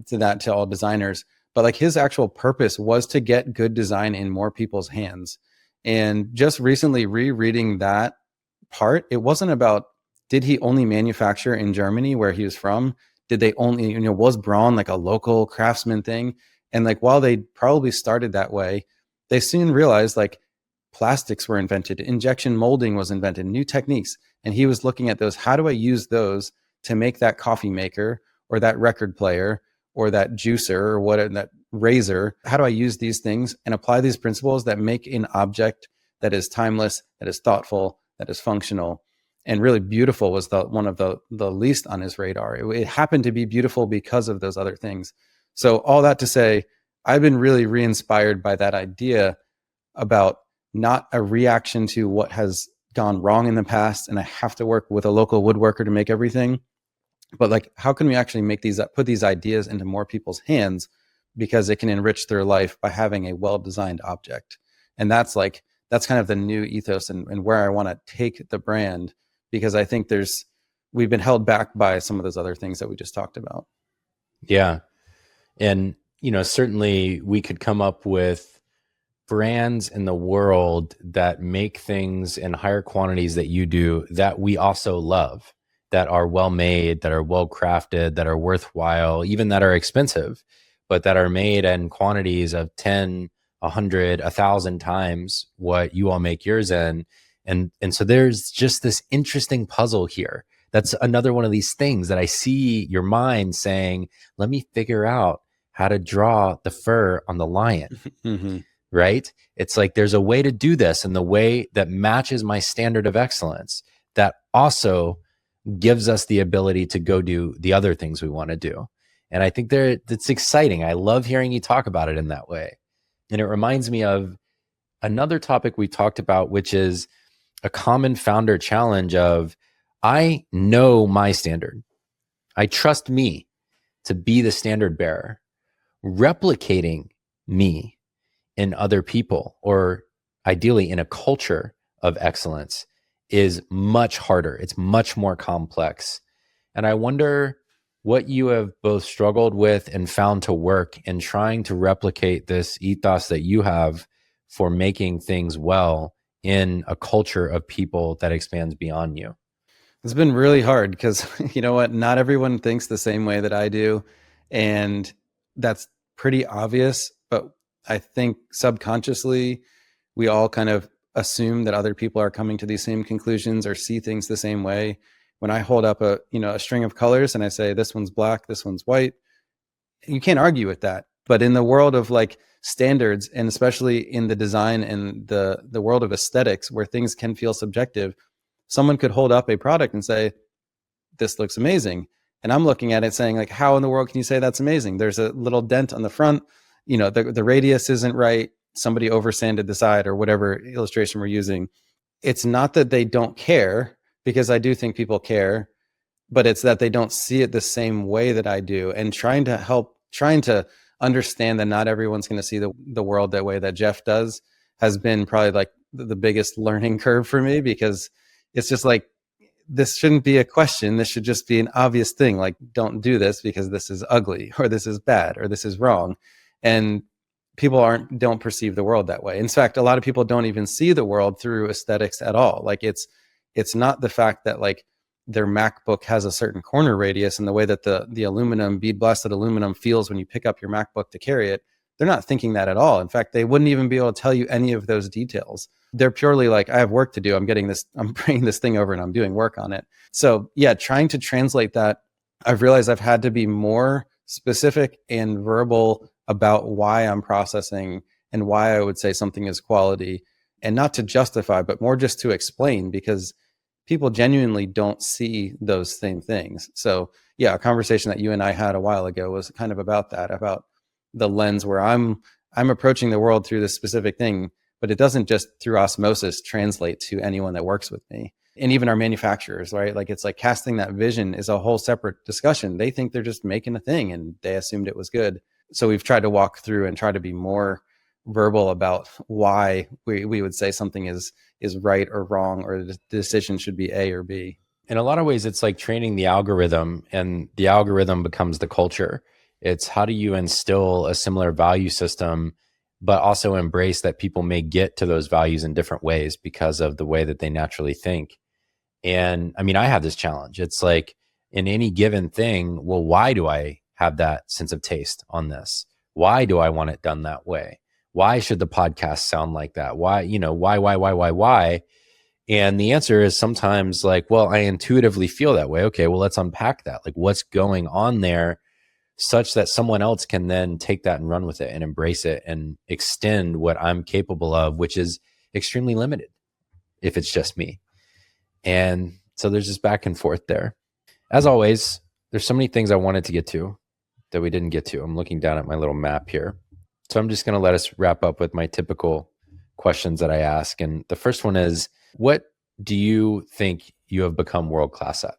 to all designers. But like his actual purpose was to get good design in more people's hands. And just recently rereading that part, it wasn't about, did he only manufacture in Germany where he was from? Did they only, was Braun like a local craftsman thing? And like, while they probably started that way, they soon realized like plastics were invented, injection molding was invented, new techniques. And he was looking at those. How do I use those to make that coffee maker or that record player or that juicer or what, that razor? How do I use these things and apply these principles that make an object that is timeless, that is thoughtful, that is functional? And really beautiful was one of the least on his radar. It happened to be beautiful because of those other things. So all that to say, I've been really re-inspired by that idea about not a reaction to what has gone wrong in the past, and I have to work with a local woodworker to make everything. But like, how can we actually make put these ideas into more people's hands, because it can enrich their life by having a well-designed object? And that's kind of the new ethos and where I want to take the brand, because I think we've been held back by some of those other things that we just talked about. Yeah. And, certainly we could come up with brands in the world that make things in higher quantities that you do, that we also love, that are well made, that are well crafted, that are worthwhile, even that are expensive, but that are made in quantities of 10, 100, 1,000 times what you all make yours in. And so there's just this interesting puzzle here. That's another one of these things that I see your mind saying, let me figure out how to draw the fur on the lion. Mm-hmm. Right? It's like, there's a way to do this in the way that matches my standard of excellence, that also gives us the ability to go do the other things we want to do. And I think it's exciting. I love hearing you talk about it in that way. And it reminds me of another topic we talked about, which is a common founder challenge of, I know my standard. I trust me to be the standard bearer. Replicating me in other people, or ideally in a culture of excellence, is much harder. It's much more complex. And I wonder what you have both struggled with and found to work in trying to replicate this ethos that you have for making things well in a culture of people that expands beyond you. It's been really hard because, you know what, not everyone thinks the same way that I do. And that's pretty obvious. But I think subconsciously, we all kind of assume that other people are coming to these same conclusions or see things the same way. When I hold up a string of colors and I say, this one's black, this one's white, you can't argue with that. But in the world of like standards, and especially in the design and the world of aesthetics, where things can feel subjective, someone could hold up a product and say, this looks amazing. And I'm looking at it saying, like, how in the world can you say that's amazing? There's a little dent on the front, the radius isn't right. Somebody oversanded the side, or whatever illustration we're using. It's not that they don't care, because I do think people care, but it's that they don't see it the same way that I do. And trying to understand that not everyone's going to see the world that way that Jeff does has been probably like the biggest learning curve for me, because it's just like, this shouldn't be a question. This should just be an obvious thing. Like, don't do this because this is ugly, or this is bad, or this is wrong. And people don't perceive the world that way. In fact, a lot of people don't even see the world through aesthetics at all. Like, it's not the fact that like their MacBook has a certain corner radius and the way that the aluminum, bead blasted aluminum, feels when you pick up your MacBook to carry it. They're not thinking that at all. In fact, they wouldn't even be able to tell you any of those details. They're purely like, I have work to do. I'm bringing this thing over and I'm doing work on it. So yeah, trying to translate that, I've realized I've had to be more specific and verbal about why I'm processing and why I would say something is quality, and not to justify, but more just to explain, because people genuinely don't see those same things. So yeah, a conversation that you and I had a while ago was kind of about that, about the lens where I'm approaching the world through this specific thing, but it doesn't just through osmosis translate to anyone that works with me. And even our manufacturers, right? Like, it's like casting that vision is a whole separate discussion. They think they're just making a thing and they assumed it was good. So we've tried to walk through and try to be more verbal about why we would say something is right or wrong, or the decision should be A or B. In a lot of ways, it's like training the algorithm, and the algorithm becomes the culture. It's how do you instill a similar value system, but also embrace that people may get to those values in different ways because of the way that they naturally think. And I mean, I have this challenge. It's like in any given thing, well, why do I have that sense of taste on this? Why do I want it done that way? Why should the podcast sound like that? Why? Why? And the answer is sometimes like, well, I intuitively feel that way. Okay, well, let's unpack that. Like, what's going on there such that someone else can then take that and run with it and embrace it and extend what I'm capable of, which is extremely limited if it's just me. And so there's this back and forth there. As always, there's so many things I wanted to get to that we didn't get to. I'm looking down at my little map here. So I'm just going to let us wrap up with my typical questions that I ask. And the first one is, what do you think you have become world-class at?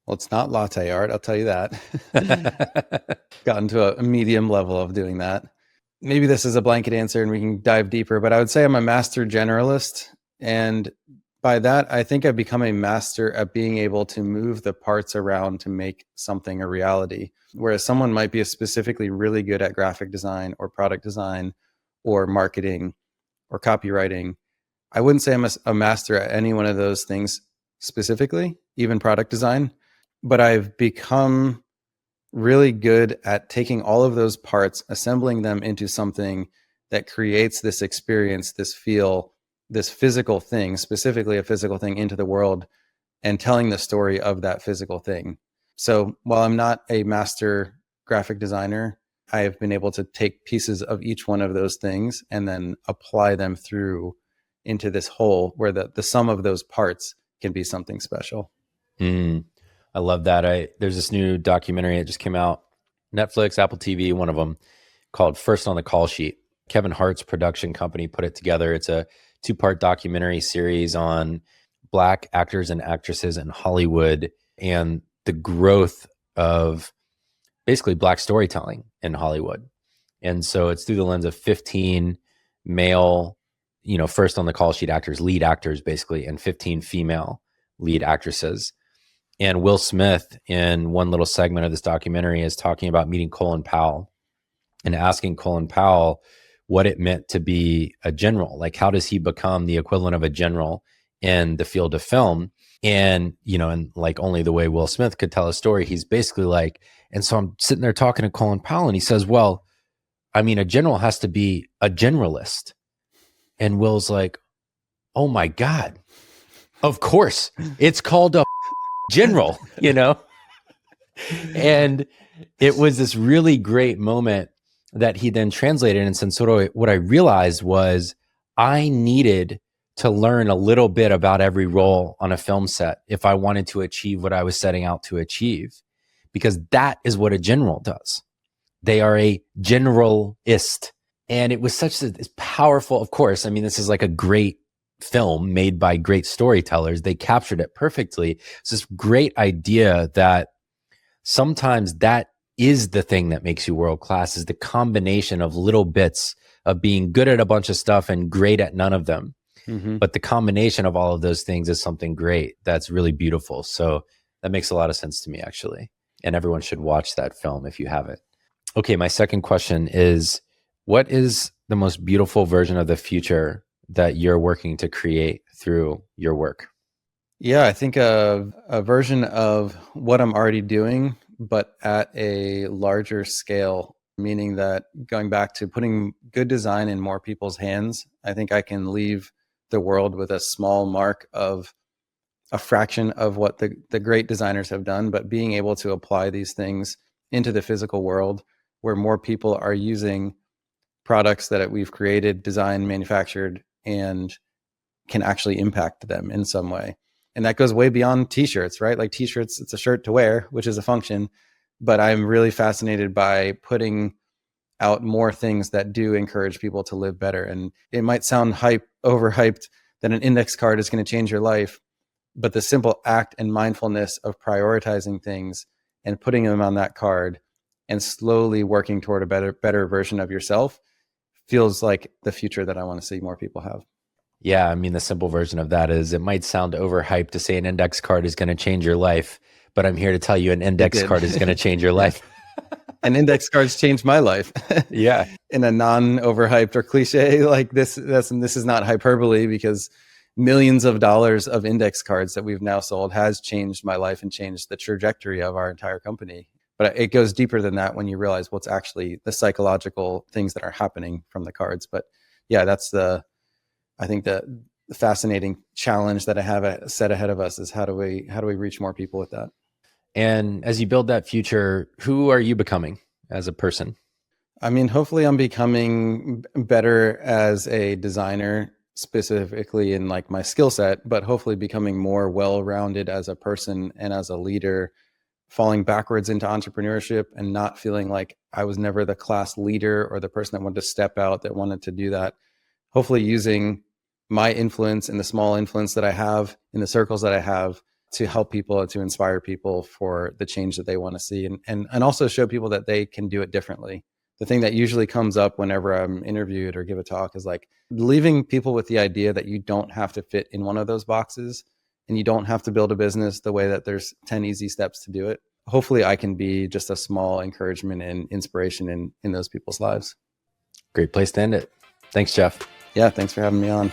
Well, it's not latte art, I'll tell you that. Gotten to a medium level of doing that. Maybe this is a blanket answer and we can dive deeper, but I would say I'm a master generalist. And by that, I think I've become a master at being able to move the parts around to make something a reality. Whereas someone might be specifically really good at graphic design or product design or marketing or copywriting. I wouldn't say I'm a master at any one of those things specifically, even product design, but I've become really good at taking all of those parts, assembling them into something that creates this experience, this feel, this physical thing, specifically a physical thing, into the world, and telling the story of that physical thing. So while I'm not a master graphic designer, I have been able to take pieces of each one of those things and then apply them through into this whole where the sum of those parts can be something special. I love that. There's this new documentary that just came out, Netflix, Apple TV, one of them, called First on the Call Sheet. Kevin Hart's production company put it together. It's a 2-part documentary series on Black actors and actresses in Hollywood and the growth of basically Black storytelling in Hollywood. And so it's through the lens of 15 male, first on the call sheet actors, lead actors basically, and 15 female lead actresses. And Will Smith, in one little segment of this documentary, is talking about meeting Colin Powell and asking Colin Powell what it meant to be a general. Like, how does he become the equivalent of a general in the field of film? And, and like only the way Will Smith could tell a story, he's basically like, and so I'm sitting there talking to Colin Powell and he says, well, I mean, a general has to be a generalist. And Will's like, oh my God, of course, it's called a general, And it was this really great moment that he then translated and said, sort of what I realized was I needed to learn a little bit about every role on a film set if I wanted to achieve what I was setting out to achieve, because that is what a general does. They are a generalist. And it was such this powerful, of course, I mean, this is like a great film made by great storytellers. They captured it perfectly. It's this great idea that sometimes that is the thing that makes you world class, is the combination of little bits of being good at a bunch of stuff and great at none of them. Mm-hmm. But the combination of all of those things is something great. That's really beautiful. So that makes a lot of sense to me, actually. And everyone should watch that film if you haven't. Okay, my second question is, what is the most beautiful version of the future that you're working to create through your work? Yeah, I think a version of what I'm already doing, but at a larger scale, meaning that going back to putting good design in more people's hands, I think I can leave the world with a small mark of a fraction of what the great designers have done, but being able to apply these things into the physical world where more people are using products that we've created, designed, manufactured, and can actually impact them in some way. And that goes way beyond t-shirts, right? Like t-shirts, it's a shirt to wear, which is a function. But I'm really fascinated by putting out more things that do encourage people to live better. And it might sound overhyped that an index card is going to change your life, but the simple act and mindfulness of prioritizing things and putting them on that card and slowly working toward a better version of yourself feels like the future that I want to see more people have. Yeah, I mean, the simple version of that is it might sound overhyped to say an index card is going to change your life, but I'm here to tell you an index card is going to change your life. And index cards changed my life. Yeah. In a non-overhyped or cliche like this, this is not hyperbole, because millions of dollars of index cards that we've now sold has changed my life and changed the trajectory of our entire company. But it goes deeper than that when you realize what's actually the psychological things that are happening from the cards. But yeah, that's I think the fascinating challenge that I have set ahead of us is how do we reach more people with that? And as you build that future, who are you becoming as a person? I mean, hopefully I'm becoming better as a designer, specifically in like my skill set, but hopefully becoming more well-rounded as a person and as a leader, falling backwards into entrepreneurship and not feeling like I was never the class leader or the person that wanted to step out, that wanted to do that. Hopefully using my influence and the small influence that I have in the circles that I have to help people, to inspire people for the change that they want to see, and also show people that they can do it differently. The thing that usually comes up whenever I'm interviewed or give a talk is like leaving people with the idea that you don't have to fit in one of those boxes and you don't have to build a business the way that there's 10 easy steps to do it. Hopefully I can be just a small encouragement and inspiration in those people's lives. Great place to end it. Thanks, Jeff. Yeah, thanks for having me on.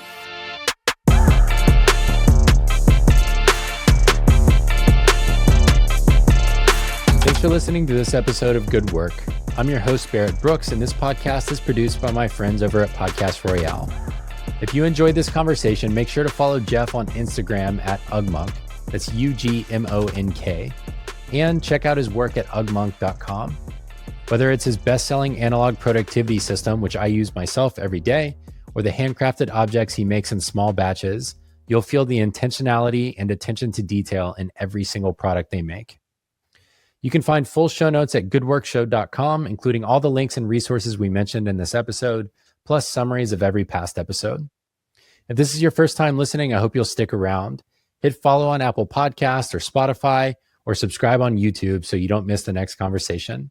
Thanks for listening to this episode of Good Work. I'm your host, Barrett Brooks, and this podcast is produced by my friends over at Podcast Royale. If you enjoyed this conversation, make sure to follow Jeff on Instagram at Ugmonk. That's Ugmonk. And check out his work at ugmonk.com. Whether it's his best-selling analog productivity system, which I use myself every day, or the handcrafted objects he makes in small batches, you'll feel the intentionality and attention to detail in every single product they make. You can find full show notes at goodworkshow.com, including all the links and resources we mentioned in this episode, plus summaries of every past episode. If this is your first time listening, I hope you'll stick around. Hit follow on Apple Podcasts or Spotify, or subscribe on YouTube so you don't miss the next conversation.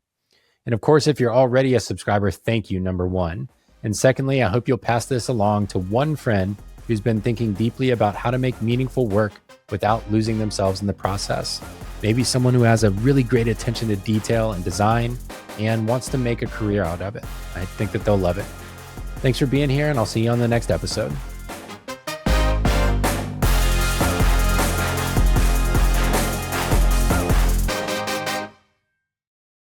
And of course, if you're already a subscriber, thank you, number one. And secondly, I hope you'll pass this along to one friend who's been thinking deeply about how to make meaningful work without losing themselves in the process. Maybe someone who has a really great attention to detail and design and wants to make a career out of it. I think that they'll love it. Thanks for being here, and I'll see you on the next episode.